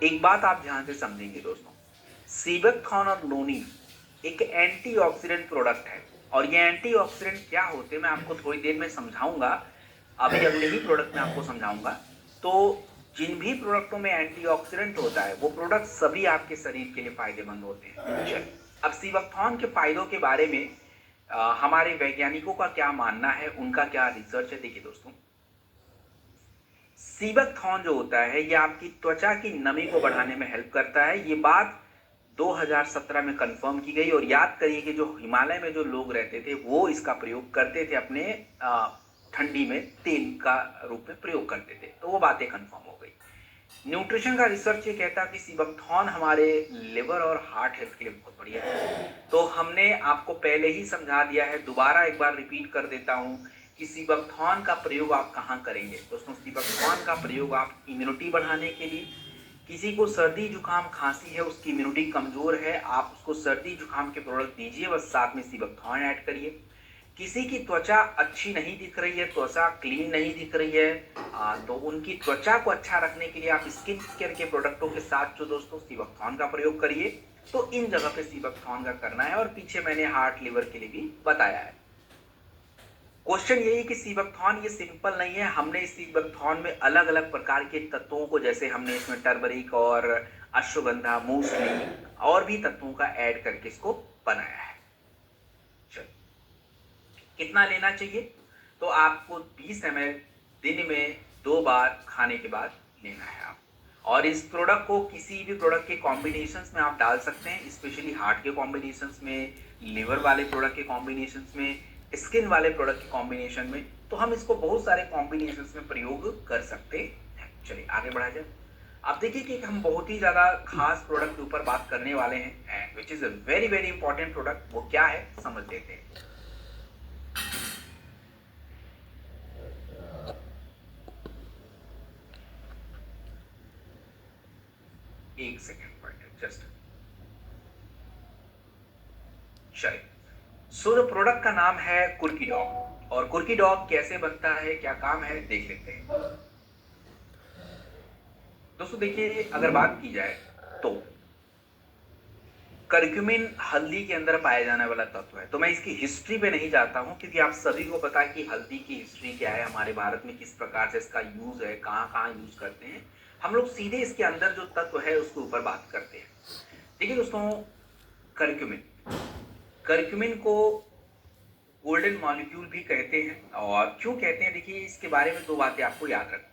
A: एक बात आप ध्यान से समझेंगे दोस्तों, सीबकथॉर्न और नोनी एक एंटीऑक्सीडेंट प्रोडक्ट है। और ये एंटीऑक्सीडेंट क्या होते हैं मैं आपको थोड़ी देर में समझाऊंगा, अभी अगले ही प्रोडक्ट में आपको समझाऊंगा। तो जिन भी प्रोडक्टों में एंटीऑक्सीडेंट होता है, वो प्रोडक्ट सभी आपके शरीर के लिए फायदेमंद होते हैं। चलिए, अब सीबकथॉर्न के फायदों के बारे में हमारे वैज्ञानिकों का क्या मानना है, उनका क्या रिसर्च है। देखिए दोस्तों, सीबकथॉर्न जो होता है, ये आपकी त्वचा की नमी को बढ़ाने में हेल्प करता है। ये बात 2017 में कंफर्म की गई। और याद करिए कि जो हिमालय में जो लोग रहते थे, वो इसका प्रयोग करते थे, अपने ठंडी में तेल का रूप में प्रयोग करते थे। तो वो बातें कंफर्म हो गई। न्यूट्रिशन का रिसर्च ये कहता है कि सीबकथॉर्न हमारे लिवर और हार्ट हेल्थ के लिए बहुत बढ़िया है। तो हमने आपको पहले ही समझा दिया है, दोबारा एक बार रिपीट कर देता हूँ कि सीबकथॉर्न का प्रयोग आप कहाँ करेंगे। दोस्तों, सीबकथॉर्न का प्रयोग आप इम्यूनिटी बढ़ाने के लिए, किसी को सर्दी जुकाम खांसी है, उसकी इम्यूनिटी कमजोर है, आप उसको सर्दी जुकाम के प्रोडक्ट दीजिए, बस साथ में सीबकथॉर्न ऐड करिए। किसी की त्वचा अच्छी नहीं दिख रही है, त्वचा क्लीन नहीं दिख रही है, तो उनकी त्वचा को अच्छा रखने के लिए आप स्किन केयर के प्रोडक्टों के साथ जो दोस्तों सीबकथॉर्न का प्रयोग करिए। तो इन जगह पे सीबकथॉर्न का करना है, और पीछे मैंने हार्ट लिवर के लिए भी बताया है। क्वेश्चन यही कि सीबकथॉर्न ये सिंपल नहीं है, हमने इस सीबकथॉर्न में अलग अलग प्रकार के तत्वों को, जैसे हमने इसमें टर्मरिक और अश्वगंधा, मूसली और भी तत्वों का ऐड करके इसको बनाया है। कितना लेना चाहिए? तो आपको 20 ml दिन में 2 बार खाने के बाद लेना है आप। और इस प्रोडक्ट को किसी भी प्रोडक्ट के कॉम्बिनेशंस में आप डाल सकते हैं, स्पेशली हार्ट के कॉम्बिनेशंस में, लिवर वाले प्रोडक्ट के कॉम्बिनेशंस में, स्किन वाले प्रोडक्ट के कॉम्बिनेशन में। तो हम इसको बहुत सारे कॉम्बिनेशंस में प्रयोग कर सकते हैं। चलिए आगे बढ़ा जाए। आप देखिए कि हम बहुत ही ज्यादा खास प्रोडक्ट के ऊपर बात करने वाले हैं, which is a very very important product. वो क्या है समझ लेते हैं। एक सेकेंड पॉइंट जस्ट। चलिए, सो द प्रोडक्ट का नाम है कुर्की डॉग। और कुर्की डॉग कैसे बनता है, क्या काम है, देख लेते हैं। दोस्तों देखिए, अगर बात की जाए तो करक्यूमिन हल्दी के अंदर पाया जाने वाला तत्व है। तो मैं इसकी हिस्ट्री पे नहीं जाता हूं, क्योंकि आप सभी को पता है कि हल्दी की हिस्ट्री क्या है, हमारे भारत में किस प्रकार से इसका यूज है, कहां कहां यूज करते हैं। हम लोग सीधे इसके अंदर जो तत्व है उसके ऊपर बात करते हैं। देखिए दोस्तों, करक्यूमिन करक्यूमिन को गोल्डन मॉलिक्यूल भी कहते हैं। और क्यों कहते हैं, देखिए इसके बारे में 2 बातें आपको याद रखनी।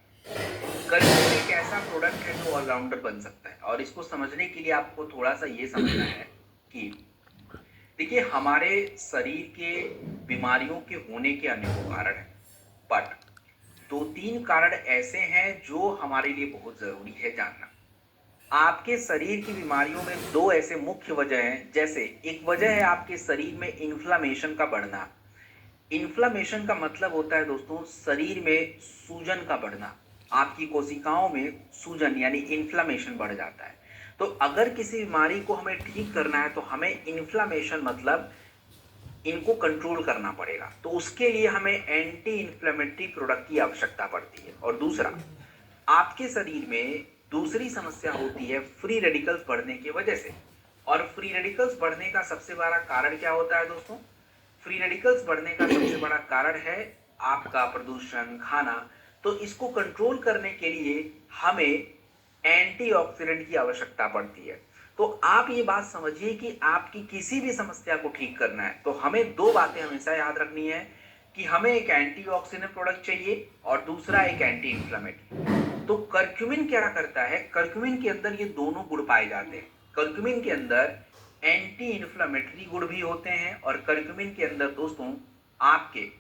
A: करक्यूमिन एक ऐसा प्रोडक्ट है जो ऑलराउंडर बन सकता है, और इसको समझने के लिए आपको थोड़ा सा ये समझना है कि देखिए हमारे शरीर के बीमारियों के होने के अनेकों कारण हैं, बट 2-3 कारण ऐसे हैं जो हमारे लिए बहुत जरूरी है जानना। आपके शरीर की बीमारियों में 2 ऐसे मुख्य वजह हैं। जैसे एक वजह है आपके शरीर में इन्फ्लामेशन का बढ़ना। इन्फ्लामेशन का मतलब होता है दोस्तों शरीर में सूजन का बढ़ना। आपकी कोशिकाओं में सूजन यानी इन्फ्लामेशन बढ़ जाता है। तो अगर किसी बीमारी को हमें ठीक करना है तो हमें इन्फ्लामेशन मतलब इनको कंट्रोल करना पड़ेगा। तो उसके लिए हमें एंटी इन्फ्लेमेटरी प्रोडक्ट की आवश्यकता पड़ती है। और दूसरा, आपके शरीर में दूसरी समस्या होती है फ्री रेडिकल्स बढ़ने की वजह से। और फ्री रेडिकल्स बढ़ने का सबसे बड़ा कारण क्या होता है दोस्तों? फ्री रेडिकल्स बढ़ने का सबसे बड़ा कारण है आपका प्रदूषण, खाना। तो इसको कंट्रोल करने के लिए हमें एंटीऑक्सीडेंट की आवश्यकता पड़ती है। तो आप ये बात समझिए कि आपकी किसी भी समस्या को ठीक करना है तो हमें 2 बातें हमेशा याद रखनी है कि हमें एक एंटीऑक्सीडेंट प्रोडक्ट चाहिए और दूसरा एक एंटी इंफ्लेमेटरी। तो करक्यूमिन क्या करता है? करक्यूमिन के अंदर ये दोनों गुण पाए जाते हैं। करक्यूमिन के अंदर एंटी इंफ्लेमेटरी गुण भी होते हैं, और करक्यूमिन के अंदर दोस्तों आपके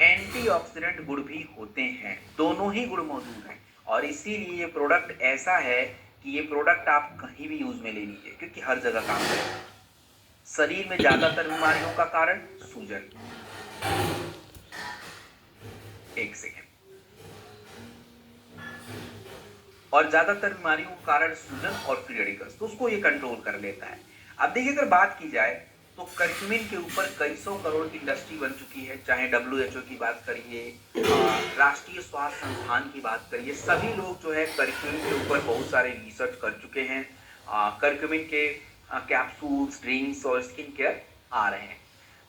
A: एंटीऑक्सीडेंट गुण भी होते हैं। दोनों ही गुण मौजूद हैं, और इसीलिए ये प्रोडक्ट ऐसा है कि ये प्रोडक्ट आप कहीं भी यूज में ले लीजिए, क्योंकि हर जगह काम करेगा। शरीर में ज्यादातर बीमारियों का कारण सूजन। एक सेकेंड। और ज्यादातर बीमारियों का कारण सूजन और फ्री रेडिकल्स, तो उसको ये कंट्रोल कर लेता है। अब देखिए, अगर बात की जाए तो करक्यूमिन के ऊपर कई 100 करोड़ की इंडस्ट्री बन चुकी है। चाहे WHO की बात करिए, राष्ट्रीय स्वास्थ्य संस्थान की बात करिए, सभी लोग जो है करक्यूमिन के ऊपर बहुत सारे रिसर्च कर चुके हैं। करक्यूमिन के कैप्सूल्स, ड्रिंक्स और स्किन केयर आ रहे हैं।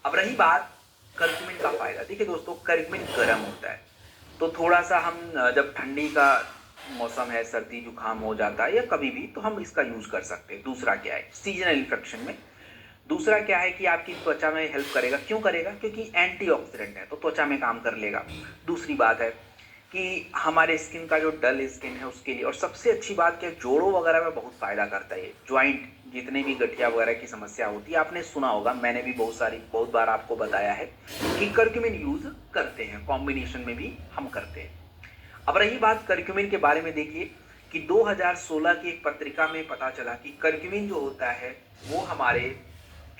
A: अब रही बात करक्यूमिन का फायदा। देखिए दोस्तों, करक्यूमिन गर्म होता है, तो थोड़ा सा हम जब ठंडी का मौसम है, सर्दी जुकाम हो जाता है या कभी भी, तो हम इसका यूज कर सकते हैं। दूसरा क्या है, सीजनल इन्फेक्शन में। दूसरा क्या है कि आपकी त्वचा में हेल्प करेगा। क्यों करेगा? क्योंकि एंटीऑक्सीडेंट है, तो त्वचा में काम कर लेगा। दूसरी बात है कि हमारे स्किन का जो डल स्किन है उसके लिए। और सबसे अच्छी बात क्या है, जोड़ों वगैरह में बहुत फायदा करता है। ज्वाइंट, जितने भी गठिया वगैरह की समस्या होती है, आपने सुना होगा, मैंने भी बहुत बार आपको बताया है कि करक्यूमिन यूज करते हैं, कॉम्बिनेशन में भी हम करते हैं। अब रही बात करक्यूमिन के बारे में, देखिए कि 2016 की एक पत्रिका में पता चला कि करक्यूमिन जो होता है वो हमारे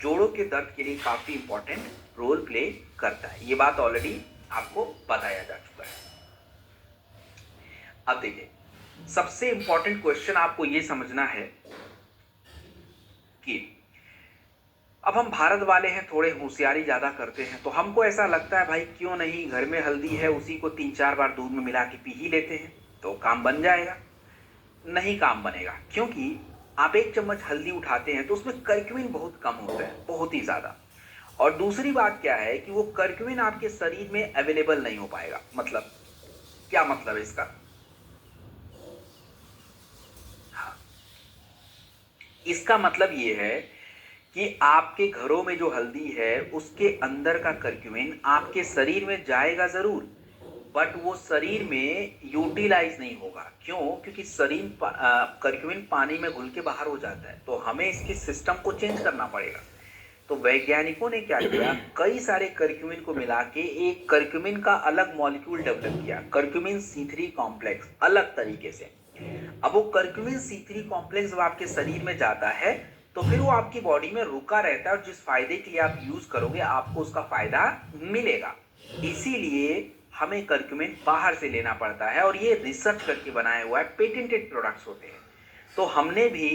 A: जोड़ों के दर्द के लिए काफी इंपॉर्टेंट रोल प्ले करता है। ये बात ऑलरेडी आपको बताया जा चुका है। अब देखिए, सबसे इंपॉर्टेंट क्वेश्चन आपको ये समझना है कि अब हम भारत वाले हैं, थोड़े होशियारी ज्यादा करते हैं, तो हमको ऐसा लगता है भाई क्यों नहीं, घर में हल्दी है उसी को 3-4 बार दूध में मिला के पी ही लेते हैं तो काम बन जाएगा। नहीं काम बनेगा, क्योंकि आप 1 चम्मच हल्दी उठाते हैं तो उसमें करक्यूमिन बहुत कम होता है, बहुत ही ज्यादा। और दूसरी बात क्या है कि वो करक्यूमिन आपके शरीर में अवेलेबल नहीं हो पाएगा। मतलब क्या मतलब है इसका? हाँ, इसका मतलब ये है कि आपके घरों में जो हल्दी है उसके अंदर का करक्यूमिन आपके शरीर में जाएगा जरूर, बट वो शरीर में यूटिलाइज नहीं होगा। क्यों? क्योंकि करक्यूमिन पानी में घुल के बाहर हो जाता है, तो हमें इसके सिस्टम को चेंज करना पड़ेगा। तो वैज्ञानिकों ने क्या किया, कई सारे करक्यूमिन को मिला के एक करक्यूमिन का अलग मॉलिक्यूल डेवलप किया, करक्यूमिन C3 कॉम्प्लेक्स, अलग तरीके से। अब वो करक्यूमिन C3 कॉम्प्लेक्स जब आपके शरीर में जाता है तो फिर वो आपकी बॉडी में रुका रहता है और जिस फायदे के लिए आप यूज करोगे आपको उसका फायदा मिलेगा। इसीलिए हमें करक्यूमिन बाहर से लेना पड़ता है और ये रिसर्च करके बनाया हुआ है, पेटेंटेड प्रोडक्ट्स होते हैं। तो हमने भी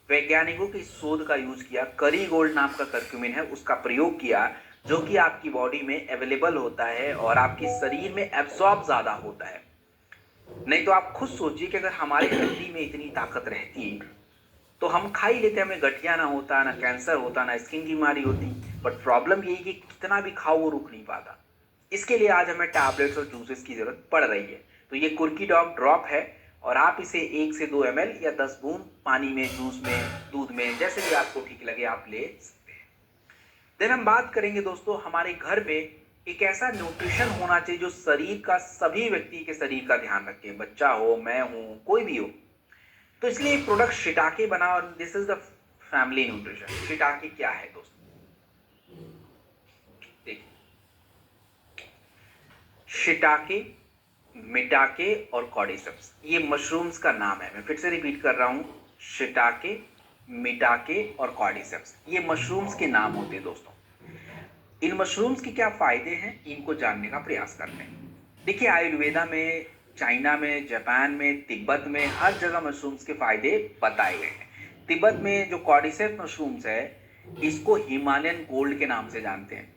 A: वैज्ञानिकों की शोध का यूज किया, करी गोल्ड नाम का करक्यूमिन है उसका प्रयोग किया, जो कि आपकी बॉडी में अवेलेबल होता है और आपके शरीर में एब्सॉर्ब ज्यादा होता है। नहीं तो आप खुद सोचिए कि अगर हमारे हड्डी में इतनी ताकत रहती तो हम खा ही लेते, हमें गठिया ना होता, ना कैंसर होता, ना स्किन की बीमारी होती। बट प्रॉब्लम यही कि कितना भी खाओ वो रुक नहीं पाता। इसके लिए आज हमें टैबलेट्स और जूसेस की जरूरत पड़ रही है। तो ये कुर्की डॉग ड्रॉप है और आप इसे 1 से 2 ml या 10 बूंद पानी में, जूस में, दूध में, जैसे भी आपको ठीक लगे आप ले सकते हैं। देन हम बात करेंगे दोस्तों, हमारे घर में एक ऐसा न्यूट्रिशन होना चाहिए जो शरीर का, सभी व्यक्ति के शरीर का ध्यान रखे, बच्चा हो, मैं हूं, कोई भी हो। तो इसलिए एक प्रोडक्ट शिटाके बना और this is the family nutrition. Shiitake क्या है दोस्तों? देखिए, शिटाके, मिटाके और कॉर्डिसेप्स, ये मशरूम्स का नाम है। मैं फिर से रिपीट कर रहा हूं, शिटाके, मिटाके और कॉर्डिसेप्स, ये मशरूम्स के नाम होते हैं दोस्तों। इन मशरूम्स के क्या फायदे हैं, इनको जानने का प्रयास करते हैं। देखिए, आयुर्वेदा में, चाइना में, जापान में, तिब्बत में, हर जगह मशरूम्स के फायदे बताए गए हैं। तिब्बत में जो कॉर्डिसेप्स मशरूम्स है, इसको हिमालयन गोल्ड के नाम से जानते हैं।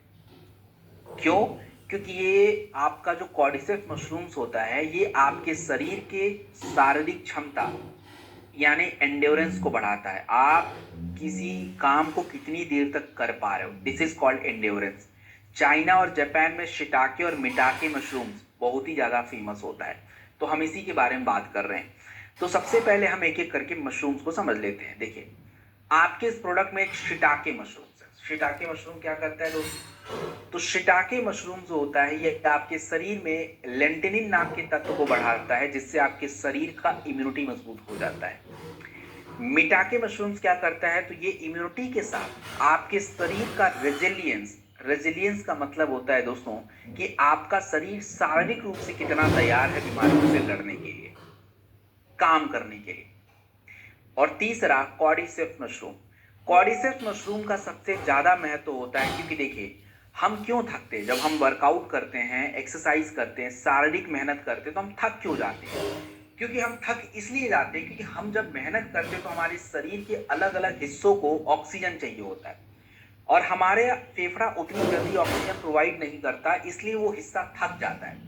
A: क्यों? क्योंकि ये आपका जो कॉर्डिसेप्स मशरूम्स होता है, ये आपके शरीर के शारीरिक क्षमता यानी एंड्योरेंस को बढ़ाता है। आप किसी काम को कितनी देर तक कर पा रहे हो, this is called endurance. China और जापान में शिटाके और मिटाके मशरूम्स बहुत ही ज्यादा फेमस होता है, तो हम इसी के बारे में बात कर रहे हैं। तो सबसे पहले हम एक एक करके मशरूम्स को समझ लेते हैं। देखिए, आपके इस प्रोडक्ट में एक शिटाके मशरूम्स है। शिटाके मशरूम क्या करता है दोस्तों? तो शिटाके मशरूम जो होता है ये आपके शरीर में लेंटिनिन नाम के तत्व को बढ़ाता है, जिससे आपके शरीर का इम्यूनिटी मजबूत हो जाता है। मिटाके मशरूम्स क्या करता है? तो ये इम्यूनिटी के साथ आपके शरीर का रेजिलियंस, रेजिलियंस का मतलब होता है दोस्तों कि आपका शरीर शारीरिक रूप से कितना तैयार है बीमारियों से लड़ने के लिए, काम करने के लिए। और तीसरा कॉर्डिसेप्स मशरूम। कॉर्डिसेप्स मशरूम का सबसे ज्यादा महत्व होता है, क्योंकि देखिए, हम क्यों थकते हैं जब हम वर्कआउट करते हैं, एक्सरसाइज करते हैं, शारीरिक मेहनत करते हैं, तो हम थक क्यों जाते हैं? क्योंकि हम थक इसलिए जाते हैं क्योंकि हम जब मेहनत करते हैं तो हमारे शरीर के अलग अलग हिस्सों को ऑक्सीजन चाहिए होता है और हमारे फेफड़ा उतनी जल्दी ऑक्सीजन प्रोवाइड नहीं करता, इसलिए वो हिस्सा थक जाता है।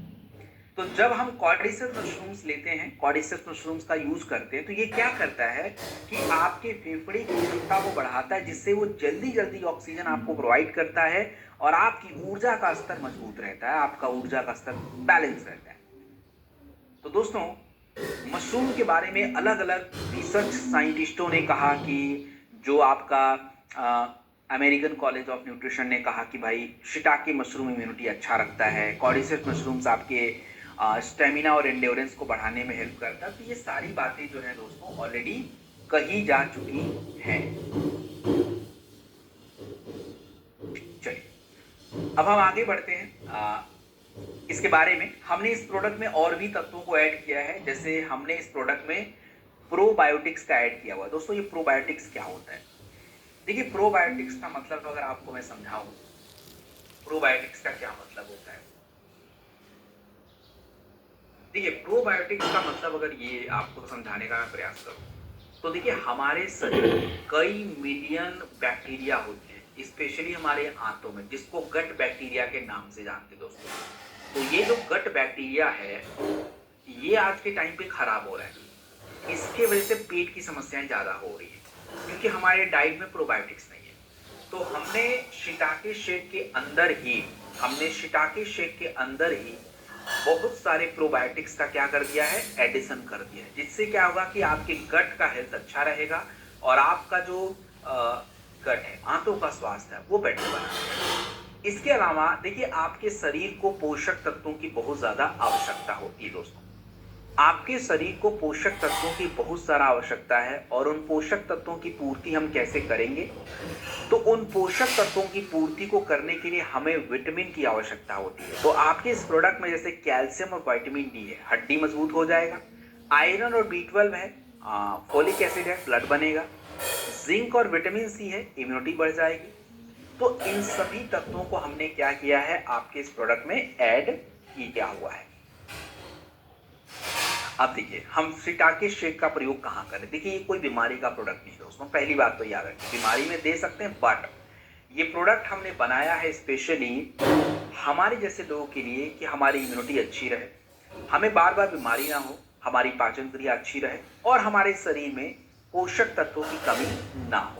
A: तो जब हम कॉर्डिसेप्स मशरूम्स लेते हैं, कॉर्डिसेप्स मशरूम्स का यूज करते हैं, तो ये क्या करता है कि आपके फेफड़े की क्षमता को बढ़ाता है, जिससे वो जल्दी जल्दी ऑक्सीजन आपको प्रोवाइड करता है और आपकी ऊर्जा का स्तर मजबूत रहता है, आपका ऊर्जा का स्तर बैलेंस रहता है। तो दोस्तों, मशरूम के बारे में अलग अलग रिसर्च साइंटिस्टों ने कहा कि जो आपका अमेरिकन कॉलेज ऑफ न्यूट्रिशन ने कहा कि भाई शिटाके मशरूम इम्यूनिटी अच्छा रखता है, कॉर्डिसेप्स मशरूम्स आपके स्टेमिना और एंड्योरेंस को बढ़ाने में हेल्प करता है। तो ये सारी बातें जो है दोस्तों ऑलरेडी कही जा चुकी हैं। चलिए, अब हम आगे बढ़ते हैं। इसके बारे में हमने इस प्रोडक्ट में और भी तत्वों को ऐड किया है। जैसे हमने इस प्रोडक्ट में प्रोबायोटिक्स का ऐड किया हुआ है। दोस्तों ये प्रोबायोटिक्स क्या होता है? देखिए प्रोबायोटिक्स का मतलब अगर आपको मैं समझाऊं, प्रोबायोटिक्स का क्या मतलब होता है। देखिए प्रोबायोटिक्स का मतलब अगर ये आपको समझाने का मैं प्रयास करूं तो देखिए हमारे शरीर में कई मिलियन बैक्टीरिया होते हैं, स्पेशली हमारे आंतों में, जिसको गट बैक्टीरिया के नाम से जानते हैं दोस्तों। तो ये जो गट बैक्टीरिया है ये आज के टाइम पे खराब हो रहा है। इसके वजह से पेट की समस्याएं ज्यादा हो रही है क्योंकि हमारे डाइट में प्रोबायोटिक्स नहीं है। तो हमने शिटाके शेक के अंदर ही बहुत सारे प्रोबायोटिक्स का क्या कर दिया है, एडिशन कर दिया है, जिससे क्या होगा कि आपके गट का हेल्थ अच्छा रहेगा और आपका जो गट है, आंतों का स्वास्थ्य है, वो बेटर बना। इसके अलावा देखिए आपके शरीर को पोषक तत्वों की बहुत ज्यादा आवश्यकता होती है दोस्तों। आपके शरीर को पोषक तत्वों की बहुत सारा आवश्यकता है और उन पोषक तत्वों की पूर्ति हम कैसे करेंगे? तो उन पोषक तत्वों की पूर्ति को करने के लिए हमें विटामिन की आवश्यकता होती है। तो आपके इस प्रोडक्ट में जैसे कैल्शियम और विटामिन डी है, हड्डी मजबूत हो जाएगा। आयरन और B12 है, फोलिक एसिड है, ब्लड बनेगा। जिंक और विटामिन सी है, इम्यूनिटी बढ़ जाएगी। तो इन सभी तत्वों को हमने क्या किया है, आपके इस प्रोडक्ट में ऐड किया हुआ है। अब देखिए हम शिटाके शेक का प्रयोग कहाँ करें। देखिए ये कोई बीमारी का प्रोडक्ट नहीं दोस्तों, पहली बात तो याद रखें, बीमारी में दे सकते हैं बट ये प्रोडक्ट हमने बनाया है स्पेशली हमारे जैसे लोगों के लिए कि हमारी इम्यूनिटी अच्छी रहे, हमें बार बार बीमारी ना हो, हमारी पाचन क्रिया अच्छी रहे और हमारे शरीर में पोषक तत्वों की कमी ना हो।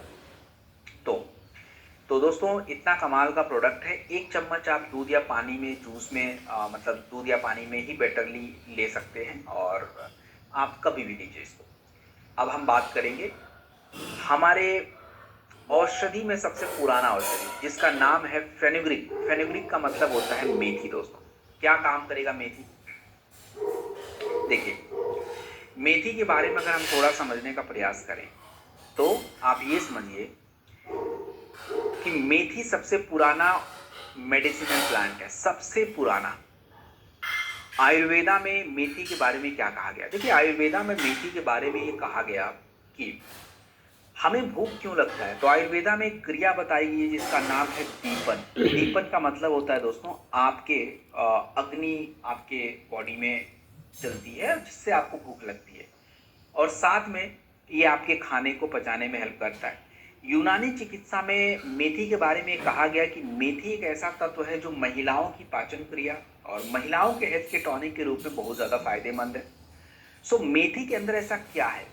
A: तो दोस्तों इतना कमाल का प्रोडक्ट है। एक चम्मच आप दूध या पानी में, जूस में मतलब दूध या पानी में ही बेटरली ले सकते हैं और आप कभी भी लीजिए इसको। अब हम बात करेंगे हमारे औषधि में सबसे पुराना औषधि जिसका नाम है फेनुग्रीक। फेनुग्रीक का मतलब होता है मेथी दोस्तों। क्या काम करेगा मेथी? देखिए मेथी के बारे में अगर हम थोड़ा समझने का प्रयास करें तो आप ये समझिए कि मेथी सबसे पुराना मेडिसिनल प्लांट है, सबसे पुराना। आयुर्वेदा में मेथी के बारे में क्या कहा गया? देखिए आयुर्वेदा में मेथी के बारे में ये कहा गया कि हमें भूख क्यों लगता है, तो आयुर्वेदा में एक क्रिया बताई गई है जिसका नाम है दीपन। दीपन का मतलब होता है दोस्तों आपके अग्नि आपके बॉडी में चलती है जिससे आपको भूख लगती है और साथ में ये आपके खाने को पचाने में हेल्प करता है। यूनानी चिकित्सा में मेथी के बारे में कहा गया कि मेथी एक ऐसा तत्व है जो महिलाओं की पाचन क्रिया और महिलाओं के हेल्थ के टॉनिक के रूप में बहुत ज्यादा फायदेमंद है। सो मेथी के अंदर ऐसा क्या है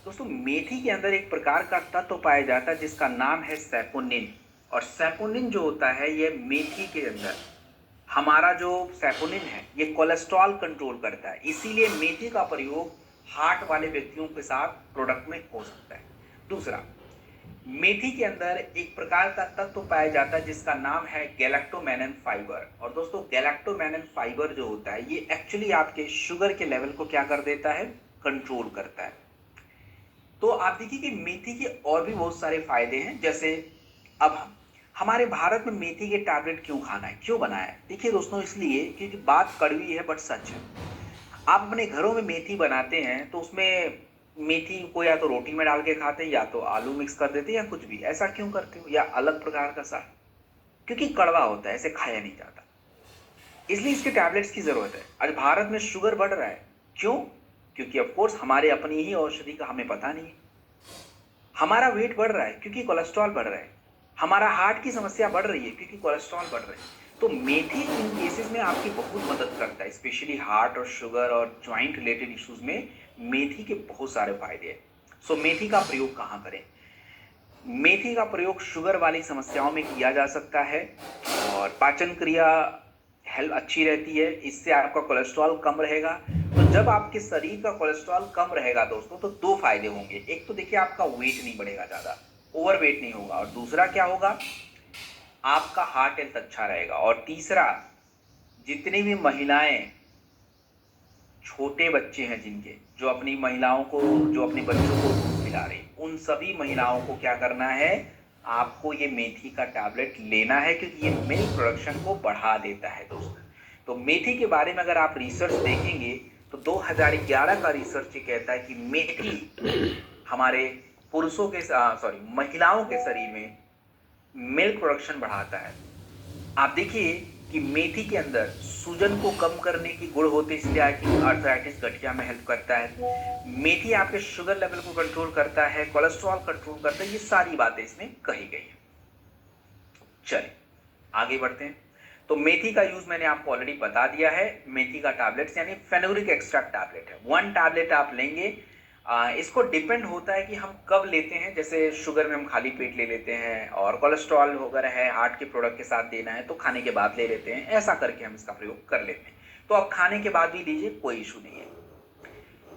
A: दोस्तों? मेथी के अंदर एक प्रकार का तत्व पाया जाता है जिसका नाम है सैपोनिन। और सैपोनिन जो होता है ये मेथी के अंदर, हमारा जो सैपोनिन है ये कोलेस्ट्रॉल कंट्रोल करता है, इसीलिए मेथी का प्रयोग हार्ट वाले व्यक्तियों के साथ प्रोडक्ट में हो सकता है। दूसरा, मेथी के अंदर एक प्रकार का तत्व पाया जाता है जिसका नाम है गैलेक्टोमेनिन फाइबर। और दोस्तों गैलेक्टोमेनिन फाइबर जो होता है ये एक्चुअली आपके शुगर के लेवल को क्या कर देता है, कंट्रोल करता है। तो आप देखिए कि मेथी के और भी बहुत सारे फायदे हैं। जैसे अब हमारे भारत में मेथी के टैबलेट क्यों खाना है, क्यों बनाया है? देखिए दोस्तों इसलिए क्योंकि बात कड़वी है बट सच है। आप अपने घरों में मेथी बनाते हैं तो उसमें मेथी को या तो रोटी में डाल के खाते हैं या तो आलू मिक्स कर देते हैं या कुछ भी। ऐसा क्यों करते हो? या अलग प्रकार का साग? क्योंकि कड़वा होता है, ऐसे खाया नहीं जाता, इसलिए इसके टैबलेट्स की जरूरत है। आज भारत में शुगर बढ़ रहा है, क्यों? क्योंकि ऑफ कोर्स हमारे अपनी ही औषधि का हमें पता नहीं है। हमारा वेट बढ़ रहा है क्योंकि कोलेस्ट्रॉल बढ़ रहा है। हमारा हार्ट की समस्या बढ़ रही है क्योंकि कोलेस्ट्रॉल बढ़ रहा है। तो मेथी इन केसेस में आपकी बहुत मदद करता है, स्पेशली हार्ट और शुगर और ज्वाइंट रिलेटेड इश्यूज में मेथी के बहुत सारे फायदे हैं। सो मेथी का प्रयोग कहाँ करें? मेथी का प्रयोग शुगर वाली समस्याओं में किया जा सकता है और पाचन क्रिया हेल्थ अच्छी रहती है, इससे आपका कोलेस्ट्रॉल कम रहेगा। तो जब आपके शरीर का कोलेस्ट्रॉल कम रहेगा दोस्तों तो दो फायदे होंगे। एक तो देखिए आपका वेट नहीं बढ़ेगा, ज्यादा ओवरवेट नहीं होगा, और दूसरा क्या होगा, आपका हार्ट हेल्थ अच्छा रहेगा। और तीसरा, जितनी भी महिलाएं छोटे बच्चे हैं जिनके, जो अपनी महिलाओं को, जो अपने बच्चों को दूध पिला रही, उन सभी महिलाओं को क्या करना है, आपको ये मेथी का टैबलेट लेना है क्योंकि ये मिल्क प्रोडक्शन को बढ़ा देता है दोस्तों। तो मेथी के बारे में अगर आप रिसर्च देखेंगे तो 2011 का रिसर्च ये कहता है कि मेथी हमारे पुरुषों के महिलाओं के शरीर में मिल्क प्रोडक्शन बढ़ाता है। आप देखिए कि मेथी के अंदर सूजन को कम करने की गुण होते हैं, इसलिए आर्थराइटिस गठिया में हेल्प करता है। मेथी आपके शुगर लेवल को कंट्रोल करता है, कोलेस्ट्रॉल कंट्रोल करता है। ये सारी बातें इसमें कही गई हैं। चलिए आगे बढ़ते हैं। तो मेथी का यूज मैंने आपको ऑलरेडी बता दिया है। मेथी का टैबलेट्स यानी फेनोलिक एक्सट्रैक्ट टैबलेट है, 1 टैबलेट आप लेंगे। इसको डिपेंड होता है कि हम कब लेते हैं। जैसे शुगर में हम खाली पेट ले लेते हैं, और कोलेस्ट्रॉल वगैरह है हार्ट के प्रोडक्ट के साथ देना है तो खाने के बाद ले लेते हैं। ऐसा करके हम इसका प्रयोग कर लेते हैं। तो अब खाने के बाद भी लीजिए, कोई इशू नहीं है।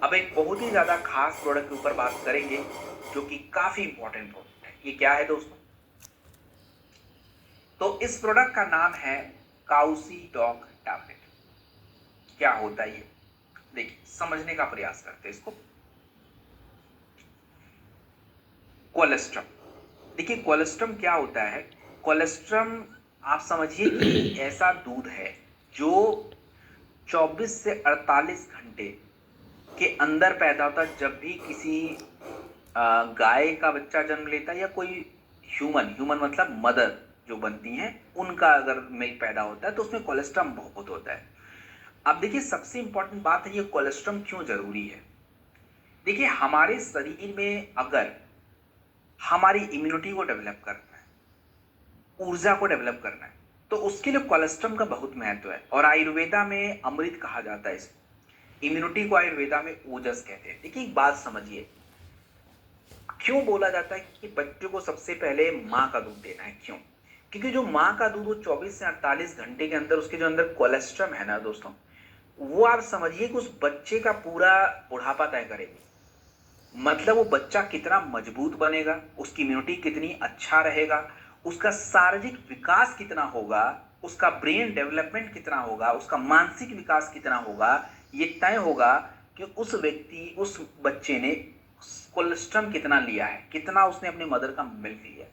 A: अब एक बहुत ही ज्यादा खास प्रोडक्ट के ऊपर बात करेंगे जो कि काफी इंपॉर्टेंट प्रोडक्ट है। ये क्या है दोस्तों? तो इस प्रोडक्ट का नाम है काउसीडॉक टैबलेट। क्या होता है ये? देखिए, समझने का प्रयास करते हैं इसको। कोलेस्ट्रम, देखिए कोलेस्ट्रम क्या होता है? कोलेस्ट्रम आप समझिए कि ऐसा दूध है जो 24 से 48 घंटे के अंदर पैदा होता है। जब भी किसी गाय का बच्चा जन्म लेता है या कोई ह्यूमन मतलब मदर जो बनती हैं, उनका अगर मिल्क पैदा होता है तो उसमें कोलेस्ट्रम बहुत होता है। अब देखिए, सबसे इंपॉर्टेंट बात है ये कोलेस्ट्रम क्यों जरूरी है। देखिए, हमारे शरीर में अगर हमारी इम्यूनिटी को डेवलप करना है, ऊर्जा को डेवलप करना है, तो उसके लिए कोलेस्ट्रम का बहुत महत्व है। और आयुर्वेदा में अमृत कहा जाता है इसको। इम्यूनिटी को आयुर्वेदा में ओजस कहते हैं। देखिए, एक बात समझिए, क्यों बोला जाता है कि बच्चों को सबसे पहले माँ का दूध देना है? क्यों? क्योंकि जो माँ का दूध वो 24 से 48 घंटे के अंदर उसके जो अंदर कोलेस्ट्रम है ना दोस्तों, वो आप समझिए कि उस बच्चे का पूरा बुढ़ापा तय करेगी। मतलब वो बच्चा कितना मजबूत बनेगा, उसकी इम्यूनिटी कितनी अच्छा रहेगा, उसका शारीरिक विकास कितना होगा, उसका ब्रेन डेवलपमेंट कितना होगा, उसका मानसिक विकास कितना होगा, ये तय होगा कि उस बच्चे ने कोलेस्ट्रम कितना लिया है, कितना उसने अपने मदर का मिल्क लिया है।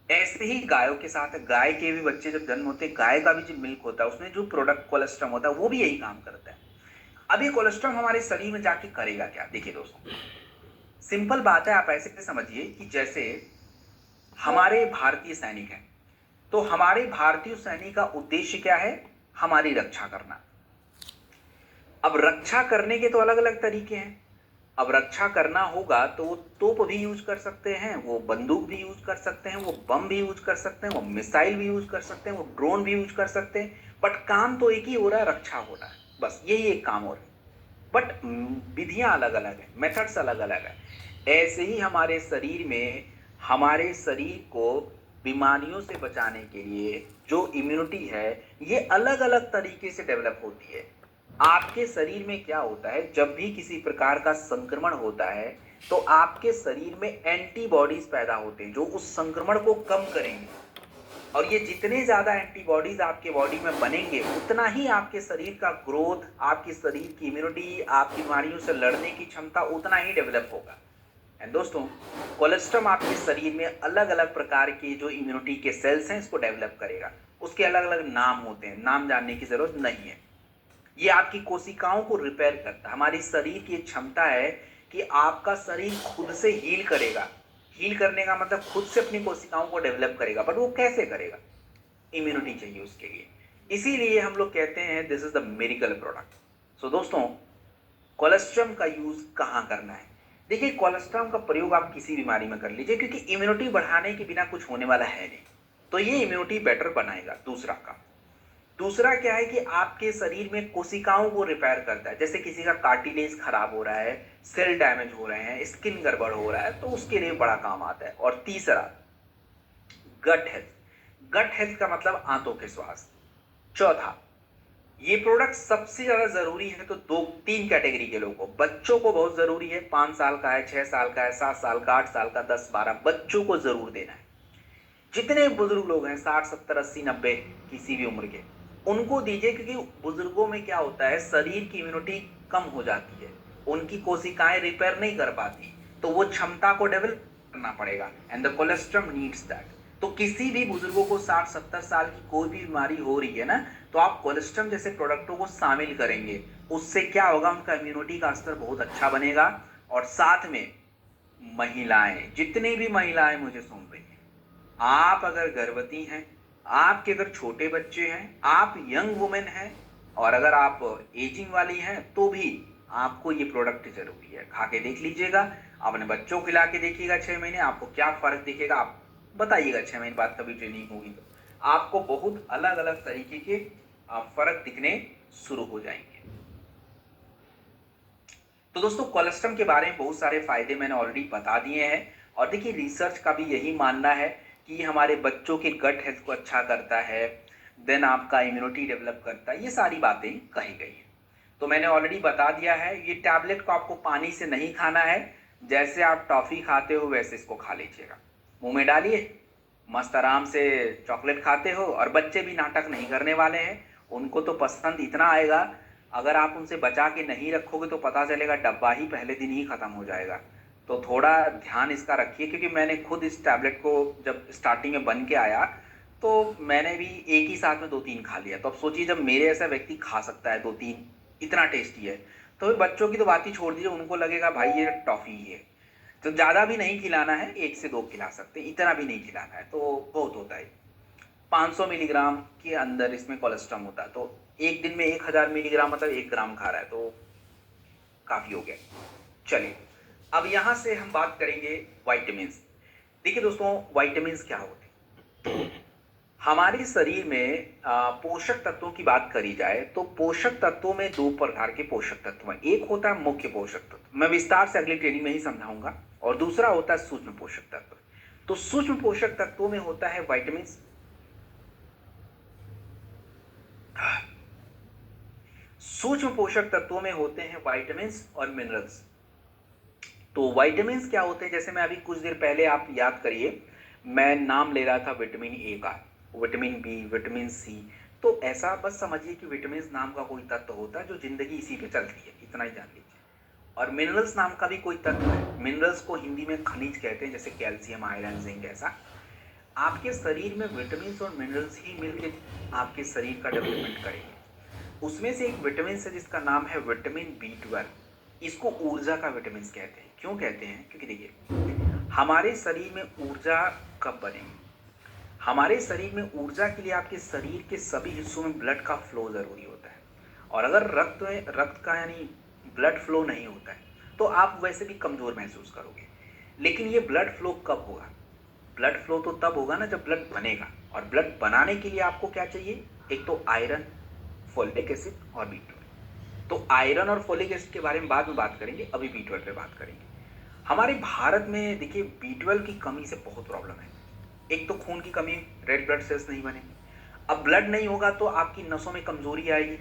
A: ऐसे ही गायों के साथ है। गाय के भी बच्चे जब जन्म होते हैं, गाय का भी जो मिल्क होता है उसमें जो प्रोडक्ट कोलेस्ट्रम होता है वो भी यही काम करता है। अब ये कोलेस्ट्रॉल हमारे शरीर में जाके करेगा क्या? देखिए दोस्तों, सिंपल बात है। आप ऐसे समझिए कि जैसे हमारे भारतीय सैनिक हैं, तो हमारे भारतीय सैनिक का उद्देश्य क्या है? हमारी रक्षा करना। अब रक्षा करने के तो अलग अलग तरीके हैं। अब रक्षा करना होगा तो वो तोप भी यूज कर सकते हैं, वो बंदूक भी यूज कर सकते हैं, वो बम भी यूज कर सकते हैं, वो मिसाइल भी यूज कर सकते हैं, वो ड्रोन भी यूज कर सकते हैं। बट काम तो एक ही हो रहा है, रक्षा हो रहा है, बस यही एक काम हो रहा है। बट विधियां अलग अलग है, मेथड्स अलग अलग है। ऐसे ही हमारे शरीर को बीमारियों से बचाने के लिए जो इम्यूनिटी है ये अलग अलग तरीके से डेवलप होती है। आपके शरीर में क्या होता है, जब भी किसी प्रकार का संक्रमण होता है तो आपके शरीर में एंटीबॉडीज पैदा होते हैं जो उस संक्रमण को कम करेंगे। और ये जितने ज्यादा एंटीबॉडीज आपके बॉडी में बनेंगे उतना ही आपके शरीर का ग्रोथ, आपके शरीर की इम्यूनिटी, आपकी बीमारियों से लड़ने की क्षमता उतना ही डेवलप होगा। एंड दोस्तों, कोलेस्ट्रॉल आपके शरीर में अलग अलग प्रकार के जो इम्यूनिटी के सेल्स हैं इसको डेवलप करेगा। उसके अलग अलग नाम होते हैं, नाम जानने की जरूरत नहीं है। ये आपकी कोशिकाओं को रिपेयर करता है। हमारी शरीर की क्षमता है कि आपका शरीर खुद से हील करेगा। हील करने का मतलब खुद से अपनी कोशिकाओं को डेवलप करेगा। बट वो कैसे करेगा? इम्यूनिटी चाहिए उसके लिए। इसीलिए हम लोग कहते हैं this is the miracle product. So दोस्तों, कोलेस्ट्रॉल का यूज कहाँ करना है? देखिए, कोलेस्ट्रॉल का प्रयोग आप किसी बीमारी में कर लीजिए, क्योंकि इम्यूनिटी बढ़ाने के बिना कुछ होने वाला है नहीं। तो ये इम्यूनिटी बेटर बनाएगा। दूसरा क्या है कि आपके शरीर में कोशिकाओं को रिपेयर करता है। जैसे किसी का कार्टिलेज खराब हो रहा है, सेल डैमेज हो रहे हैं, स्किन गड़बड़ हो रहा है, तो उसके लिए बड़ा काम आता है। और तीसरा, गट हेल्थ का मतलब आंतों के स्वास्थ्य। चौथा, ये प्रोडक्ट सबसे ज्यादा जरूरी है तो 2-3 कैटेगरी के लोगों को। बच्चों को बहुत जरूरी है, 5 साल का है, 6 साल का है, 7 साल का, 8 साल का, 10-12 बच्चों को जरूर देना है। जितने बुजुर्ग लोग हैं 60, 70, 80, 90 किसी भी उम्र के, उनको दीजिए। क्योंकि बुजुर्गों में क्या होता है, शरीर की इम्यूनिटी कम हो जाती है, उनकी कोशिकाएं रिपेयर नहीं कर पाती, तो वो क्षमता को डेवलप करना पड़ेगा। And the cholesterol needs that. तो किसी भी बुजुर्गों को 60-70 साल की कोई भी बीमारी हो रही है ना, तो आप कोलेस्ट्रम जैसे प्रोडक्टों को शामिल करेंगे। उससे क्या होगा, उनका इम्यूनिटी का स्तर बहुत अच्छा बनेगा। और साथ में महिलाएं, जितनी भी महिलाएं मुझे सुन रही हैं, आप अगर गर्भवती हैं, आपके अगर छोटे बच्चे हैं, आप यंग वुमेन हैं, और अगर आप एजिंग वाली हैं, तो भी आपको ये प्रोडक्ट जरूरी है। खा के देख लीजिएगा, अपने बच्चों को खिला के देखिएगा 6 महीने, आपको क्या फर्क दिखेगा आप बताइएगा। 6 महीने बाद कभी ट्रेनिंग होगी तो आपको बहुत अलग अलग तरीके के फर्क दिखने शुरू हो जाएंगे। तो दोस्तों, कोलेस्ट्रॉल के बारे में बहुत सारे फायदे मैंने ऑलरेडी बता दिए हैं। और देखिए, रिसर्च का भी यही मानना है कि हमारे बच्चों के गट हेल्थ को अच्छा करता है, देन आपका इम्यूनिटी डेवलप करता है, ये सारी बातें कही गई हैं। तो मैंने ऑलरेडी बता दिया है, ये टैबलेट को आपको पानी से नहीं खाना है। जैसे आप टॉफी खाते हो वैसे इसको खा लीजिएगा, मुंह में डालिए, मस्त आराम से चॉकलेट खाते हो। और बच्चे भी नाटक नहीं करने वाले हैं, उनको तो पसंद इतना आएगा, अगर आप उनसे बचा के नहीं रखोगे तो पता चलेगा डब्बा ही पहले दिन ही खत्म हो जाएगा। तो थोड़ा ध्यान इसका रखिए, क्योंकि मैंने खुद इस टैबलेट को जब स्टार्टिंग में बन के आया तो मैंने भी एक ही साथ में 2-3 खा लिया। तो अब सोचिए, जब मेरे ऐसा व्यक्ति खा सकता है 2-3, इतना टेस्टी है, तो बच्चों की तो बात ही छोड़ दीजिए, उनको लगेगा भाई ये टॉफी ही है। तो ज़्यादा भी नहीं खिलाना है, 1 से 2 खिला सकते हैं, इतना भी नहीं खिलाना है, तो बहुत होता है। 500 मिलीग्राम के अंदर इसमें कोलेस्ट्रॉल होता है, तो एक दिन में 1000 मिलीग्राम मतलब 1 ग्राम खा रहा है, तो काफ़ी हो गया। चलिए, अब यहाँ से हम बात करेंगे वाइटामिन। देखिए दोस्तों, वाइटामिन क्या होते हैं। हमारे शरीर में पोषक तत्वों की बात करी जाए तो पोषक तत्वों में 2 प्रकार के पोषक तत्व हैं। एक होता है मुख्य पोषक तत्व, मैं विस्तार से अगली ट्रेनिंग में ही समझाऊंगा, और दूसरा होता है सूक्ष्म पोषक तत्व। तो सूक्ष्म पोषक तत्वों में होता है वाइटामिन, सूक्ष्म पोषक तत्वों में होते हैं वाइटामिन और मिनरल्स। तो वाइटामिन क्या होते हैं, जैसे मैं अभी कुछ देर पहले, आप याद करिए, मैं नाम ले रहा था विटामिन ए का, विटामिन बी, विटामिन सी। तो ऐसा बस समझिए कि विटामिन नाम का कोई तत्व होता है जो जिंदगी इसी पे चलती है, इतना ही जान लीजिए। और मिनरल्स नाम का भी कोई तत्व है, मिनरल्स को हिंदी में खनिज कहते हैं, जैसे कैल्शियम, आयरन, जिंक। ऐसा आपके शरीर में विटामिन और मिनरल्स ही मिलकर आपके शरीर का डेवलपमेंट करेंगे। उसमें से एक विटामिन है जिसका नाम है विटामिन B12। इसको ऊर्जा का विटामिन कहते हैं। क्यों कहते हैं, क्योंकि देखिए, हमारे शरीर में ऊर्जा कब बनेगी, हमारे शरीर में ऊर्जा के लिए आपके शरीर के सभी हिस्सों में ब्लड का फ्लो जरूरी होता है। और अगर रक्त का यानी ब्लड फ्लो नहीं होता है तो आप वैसे भी कमजोर महसूस करोगे। लेकिन ये ब्लड फ्लो कब होगा, ब्लड फ्लो तो तब होगा ना जब ब्लड बनेगा। और ब्लड बनाने के लिए आपको क्या चाहिए, एक तो आयरन, फोलिक एसिड और B12। तो आयरन और फोलिक एसिड के बारे में बाद में बात करेंगे, अभी B12 पे बात करेंगे। हमारे भारत में देखिए, B12 की कमी से बहुत प्रॉब्लम है। एक तो खून की कमी, रेड ब्लड सेल्स नहीं बनेंगे। अब ब्लड नहीं होगा तो आपकी नसों में कमजोरी आएगी,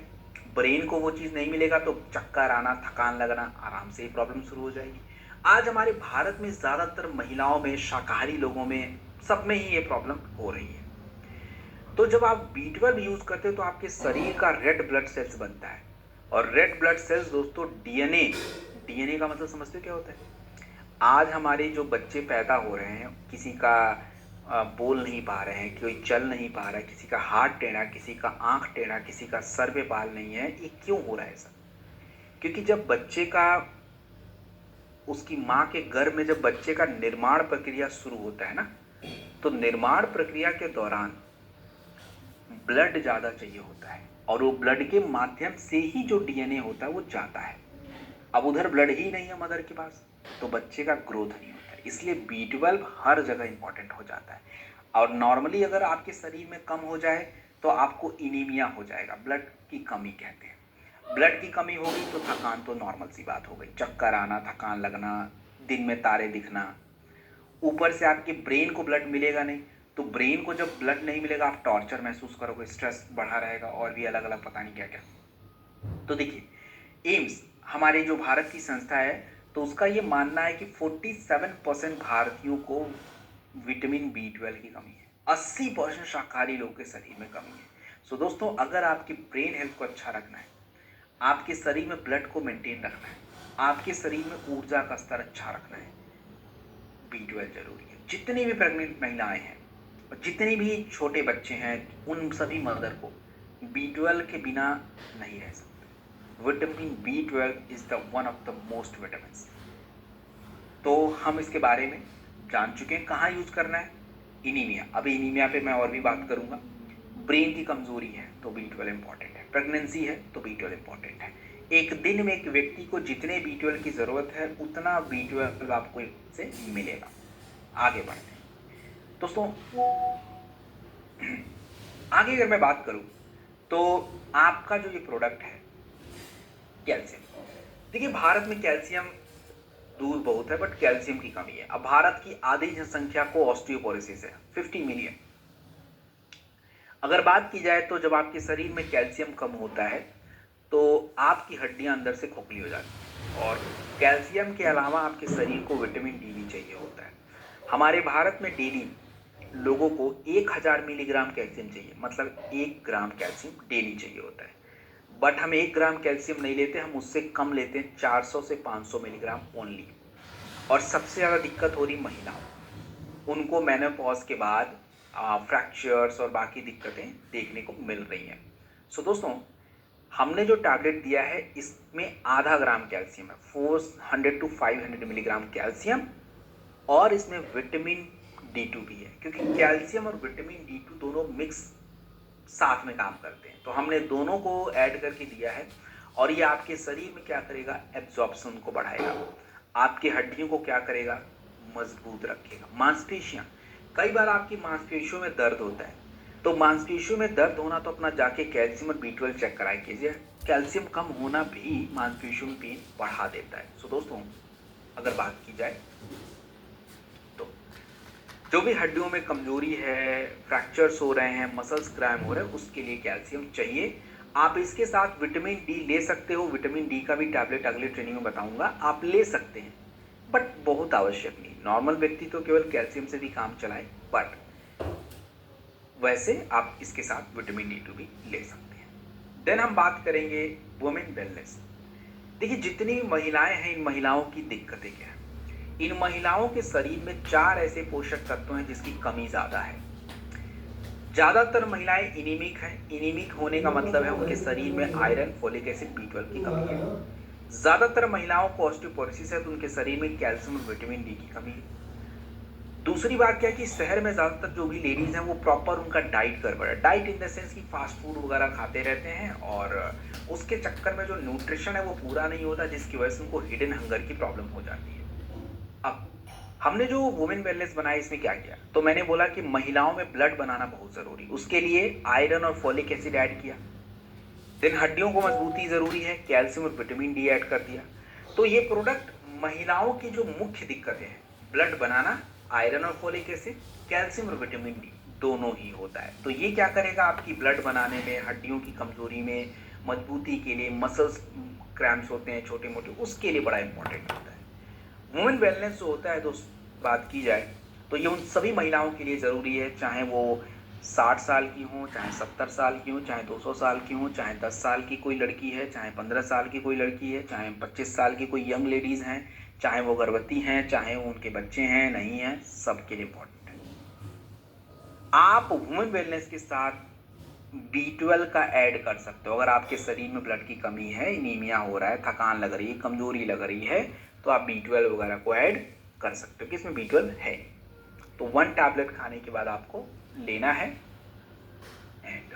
A: ब्रेन को वो चीज नहीं मिलेगा तो चक्कर आना, थकान लगना, आराम से ही प्रॉब्लम शुरू हो जाएगी। आज हमारे भारत में ज्यादातर महिलाओं में, शाकाहारी लोगों में, सब में ही ये प्रॉब्लम हो रही है। तो जब आप B12 यूज करते हो तो आपके शरीर का रेड ब्लड सेल्स बनता है। और रेड ब्लड सेल्स दोस्तों डीएनए, डीएनए का मतलब समझते हो क्या होता है। आज हमारे जो बच्चे पैदा हो रहे हैं, किसी का बोल नहीं पा रहे हैं, कोई चल नहीं पा रहा है, किसी का हाथ टेढ़ा, किसी का आंख टेढ़ा, किसी का सर पे बाल नहीं है, ये क्यों हो रहा है ऐसा। क्योंकि जब बच्चे का, उसकी माँ के गर्भ में जब बच्चे का निर्माण प्रक्रिया शुरू होता है ना, तो निर्माण प्रक्रिया के दौरान ब्लड ज्यादा चाहिए होता है, और वो ब्लड के माध्यम से ही जो डीएनए होता है वो जाता है। अब उधर ब्लड ही नहीं है मदर के पास, तो बच्चे का ग्रोथ नहीं होता है। इसलिए B12 हर जगह इंपॉर्टेंट हो जाता है। और नॉर्मली अगर आपके शरीर में कम हो जाए तो आपको इनीमिया हो जाएगा, ब्लड की कमी कहते हैं। ब्लड की कमी होगी तो थकान तो नॉर्मल सी बात हो गई, चक्कर आना, थकान लगना, दिन में तारे दिखना। ऊपर से आपके ब्रेन को ब्लड मिलेगा नहीं, तो ब्रेन को जब ब्लड नहीं मिलेगा आप टॉर्चर महसूस करोगे, स्ट्रेस बढ़ा रहेगा, और भी अलग अलग पता नहीं क्या क्या। तो देखिए, एम्स हमारे जो भारत की संस्था है, तो उसका ये मानना है कि 47% भारतीयों को विटामिन B12 की कमी है, 80% शाकाहारी लोगों के शरीर में कमी है। सो दोस्तों, अगर आपकी ब्रेन हेल्थ को अच्छा रखना है, आपके शरीर में ब्लड को मेंटेन रखना है, आपके शरीर में ऊर्जा का स्तर अच्छा रखना है, B12 जरूरी है। जितनी भी प्रेग्नेंट महिलाएं हैं, और जितने भी छोटे बच्चे हैं उन सभी मदर को B12 के बिना नहीं रह सकते। Vitamin B12 is the one of the most vitamin. तो हम इसके बारे में जान चुके हैं। कहाँ यूज करना है? इनीमिया। अभी इनीमिया पे मैं और भी बात करूंगा। ब्रेन की कमजोरी है तो B12 इंपॉर्टेंट है। प्रेगनेंसी है तो B12 इंपॉर्टेंट है। एक दिन में एक व्यक्ति को जितने B12 की जरूरत है उतना B12 आपको इससे मिलेगा। आगे बढ़ते हैं दोस्तों। आगे अगर मैं बात करूं तो आपका जो ये प्रोडक्ट है कैल्शियम। देखिए भारत में कैल्शियम दूध बहुत है बट कैल्शियम की कमी है। अब भारत की आधी जनसंख्या को ऑस्टियोपोरोसिस है, 50 मिलियन। अगर बात की जाए तो जब आपके शरीर में कैल्शियम कम होता है तो आपकी हड्डियां अंदर से खोखली हो जाती हैं और कैल्शियम के अलावा आपके शरीर को विटामिन डी भी चाहिए होता है। हमारे भारत में डेली लोगों को 1000 मिलीग्राम कैल्शियम चाहिए, मतलब 1 ग्राम कैल्शियम डेली चाहिए होता है। बट हम 1 ग्राम कैल्शियम नहीं लेते, हम उससे कम लेते हैं, 400 से 500 मिलीग्राम ओनली। और सबसे ज़्यादा दिक्कत हो रही महिलाओं, उनको मेनोपॉज के बाद फ्रैक्चर्स और बाकी दिक्कतें देखने को मिल रही हैं। सो दोस्तों, हमने जो टैबलेट दिया है इसमें आधा ग्राम कैल्शियम है, 400 टू 500 मिलीग्राम कैल्शियम, और इसमें विटामिन D2 भी है, क्योंकि कैल्शियम और विटामिन D2 दोनों मिक्स साथ में काम करते हैं। तो हमने दोनों को ऐड करके दिया है और ये आपके शरीर में क्या करेगा? एब्जॉर्प्शन को बढ़ाएगा, आपकी हड्डियों को क्या करेगा? मजबूत रखेगा। मांसपेशियां, कई बार आपकी मांसपेशियों में दर्द होता है, तो मांसपेशियों में दर्द होना तो अपना जाके कैल्शियम और B12 चेक कराए कीजिए। कैल्शियम कम होना भी मांसपेशियों में पेन बढ़ा देता है। सो दोस्तों, अगर बात की जाए तो जो भी हड्डियों में कमजोरी है, फ्रैक्चर्स हो रहे हैं, मसल्स क्रैम हो रहे हैं, उसके लिए कैल्शियम चाहिए। आप इसके साथ विटामिन डी ले सकते हो। विटामिन डी का भी टैबलेट अगले ट्रेनिंग में बताऊंगा, आप ले सकते हैं बट बहुत आवश्यक नहीं। नॉर्मल व्यक्ति तो केवल कैल्शियम से भी काम चलाए, बट वैसे आप इसके साथ विटामिन D2 भी ले सकते हैं। देन हम बात करेंगे वुमेन वेलनेस। देखिए जितनी महिलाएं हैं, इन महिलाओं की दिक्कतें क्या है? इन महिलाओं के शरीर में 4 ऐसे पोषक तत्व हैं जिसकी कमी ज्यादा है। ज्यादातर महिलाएं इनीमिक हैं। इनीमिक होने का मतलब है उनके शरीर में आयरन, फोलिक एसिड, B12 की कमी है। ज्यादातर महिलाओं को ऑस्टियोपोरोसिस है तो उनके शरीर में कैल्शियम और विटामिन डी की कमी है। दूसरी बात क्या है कि शहर में ज्यादातर जो भी लेडीज हैं वो प्रॉपर उनका डाइट गड़बड़ है। डाइट इन द सेंस कि फास्ट फूड वगैरह खाते रहते हैं और उसके चक्कर में जो न्यूट्रिशन है वो पूरा नहीं होता, जिसकी वजह से उनको हिडन हंगर की प्रॉब्लम हो जाती है। अब हमने जो वुमेन वेलनेस बनाया इसमें क्या किया? तो मैंने बोला कि महिलाओं में ब्लड बनाना बहुत जरूरी, उसके लिए आयरन और फोलिक एसिड ऐड किया। देन हड्डियों को मजबूती जरूरी है, कैल्शियम और विटामिन डी ऐड कर दिया। तो ये प्रोडक्ट महिलाओं की जो मुख्य दिक्कतें हैं, ब्लड बनाना, आयरन और फोलिक एसिड, कैल्शियम और विटामिन डी दोनों ही होता है। तो ये क्या करेगा? आपकी ब्लड बनाने में, हड्डियों की कमजोरी में, मजबूती के लिए, मसल्स क्रैम्प्स होते हैं छोटे मोटे, उसके लिए बड़ा इंपॉर्टेंट होता है। वुमेन वेलनेस जो होता है दोस्त, बात की जाए तो ये उन सभी महिलाओं के लिए ज़रूरी है, चाहे वो 60 साल की हो, चाहे 70 साल की हो, चाहे 200 साल की हो, चाहे 10 साल की कोई लड़की है, चाहे 15 साल की कोई लड़की है, चाहे 25 साल की कोई यंग लेडीज़ हैं, चाहे वो गर्भवती हैं, चाहे वो उनके बच्चे हैं, नहीं हैं, सबके लिए इम्पोर्टेंट है। आप वुमेन वेलनेस के साथ B12 का ऐड कर सकते हो। अगर आपके शरीर में ब्लड की कमी है, इनीमिया हो रहा है, थकान लग रही है, कमजोरी लग रही है, तो आप B12 वगैरह को ऐड कर सकते हो कि इसमें B12 है। तो 1 टैबलेट खाने के बाद आपको लेना है। एंड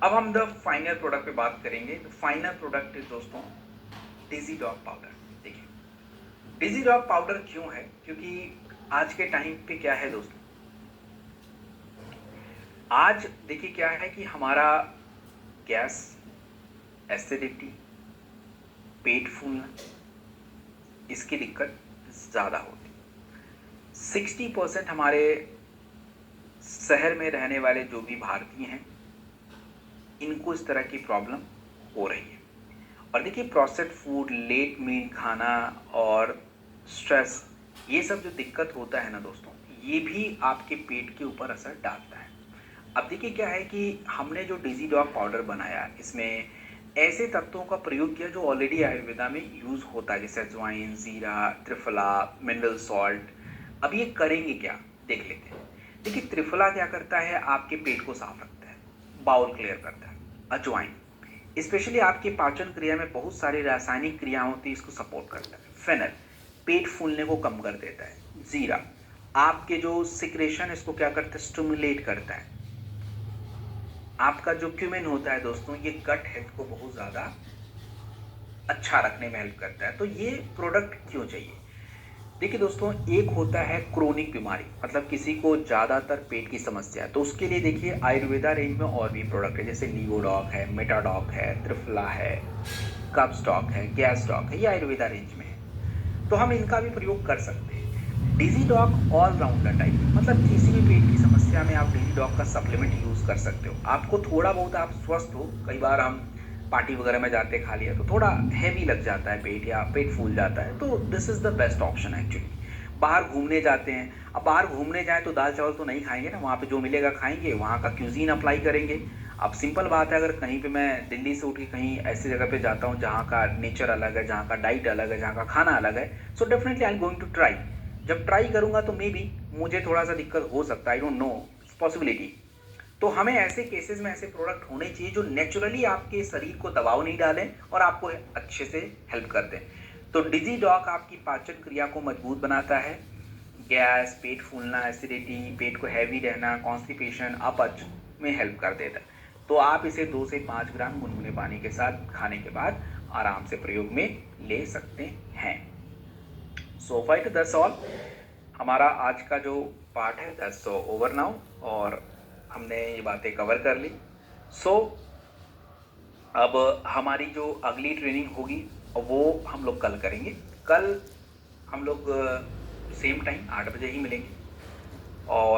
A: अब हम द फाइनल प्रोडक्ट पे बात करेंगे। तो फाइनल प्रोडक्ट है दोस्तों डिजीडॉग पाउडर। देखिए डिजीडॉग पाउडर क्यों है? क्योंकि आज के टाइम पे क्या है दोस्तों, आज देखिए क्या है कि हमारा गैस, एसिडिटी, पेट फूलना, इसकी दिक्कत ज़्यादा होती है। 60% हमारे शहर में रहने वाले जो भी भारतीय हैं, इनको इस तरह की प्रॉब्लम हो रही है। और देखिए प्रोसेस्ड फूड, लेट मील खाना और स्ट्रेस, ये सब जो दिक्कत होता है ना दोस्तों, ये भी आपके पेट के ऊपर असर डालता है। अब देखिए क्या है कि हमने जो डिजीडॉग पाउडर बनाया, इसमें ऐसे तत्वों का प्रयोग किया जो ऑलरेडी आयुर्वेदा में यूज होता है, जैसे अजवाइन, जीरा, त्रिफला, मिनरल सॉल्ट। अब ये करेंगे क्या, देख लेते हैं। देखिए त्रिफला क्या करता है, आपके पेट को साफ रखता है, बाउल क्लियर करता है। अजवाइन स्पेशली आपकी पाचन क्रिया में बहुत सारी रासायनिक क्रिया होती है, इसको सपोर्ट करता है। फेनल पेट फूलने को कम कर देता है। जीरा आपके जो सिक्रेशन इसको क्या करता है, स्टिमुलेट करता है। आपका जो क्यूमिन होता है दोस्तों, ये गट हेल्थ को बहुत ज़्यादा अच्छा रखने में हेल्प करता है। तो ये प्रोडक्ट क्यों चाहिए? देखिए दोस्तों, एक होता है क्रोनिक बीमारी, मतलब किसी को ज़्यादातर पेट की समस्या है, तो उसके लिए देखिए आयुर्वेदा रेंज में और भी प्रोडक्ट है, जैसे लीवोडॉक है, मेटाडॉक है, त्रिफला है, कपस्टॉक है, गैस डॉक है, ये आयुर्वेदा रेंज में है। तो हम इनका भी प्रयोग कर सकते हैं। डिजीडॉक ऑलराउंडर टाइप, मतलब किसी भी पेट की समस्या में आप डिजीडॉक का सप्लीमेंट यूज़ कर सकते हो। आपको थोड़ा बहुत आप स्वस्थ हो, कई बार हम पार्टी वगैरह में जाते खा लिया तो थोड़ा हैवी लग जाता है पेट या पेट फूल जाता है, तो this is the best option actually. बाहर घूमने जाते हैं, अब बाहर घूमने जाएँ तो दाल चावल तो नहीं खाएँगे ना, वहाँ पे जो मिलेगा खाएँगे, वहाँ का क्यूज़ीन अप्लाई करेंगे। अब सिंपल बात है, अगर कहीं पे मैं दिल्ली से उठ के कहीं ऐसी जगह पे जाता हूँ जहाँ का नेचर अलग है, जहाँ का डाइट अलग है, जहाँ का खाना अलग है, so definitely I am going to try. जब ट्राई करूँगा तो मे बी मुझे थोड़ा सा दिक्कत हो सकता है, आई डोंट नो, पॉसिबिलिटी। तो हमें ऐसे केसेस में ऐसे प्रोडक्ट होने चाहिए जो नेचुरली आपके शरीर को दबाव नहीं डालें और आपको अच्छे से हेल्प कर दें। तो डिजीडॉक आपकी पाचन क्रिया को मजबूत बनाता है। गैस, पेट फूलना, एसिडिटी, पेट को हैवी रहना, कॉन्स्टिपेशन, अपच में हेल्प कर देता है। तो आप इसे 2 से 5 ग्राम गुनगुने पानी के साथ खाने के बाद आराम से प्रयोग में ले सकते हैं। सो फाइट दैट्स ऑल, हमारा आज का जो पार्ट है दैट्स ओवर नाउ, और हमने ये बातें कवर कर ली। सो अब हमारी जो अगली ट्रेनिंग होगी वो हम लोग कल करेंगे। कल हम लोग सेम टाइम 8 बजे ही मिलेंगे, और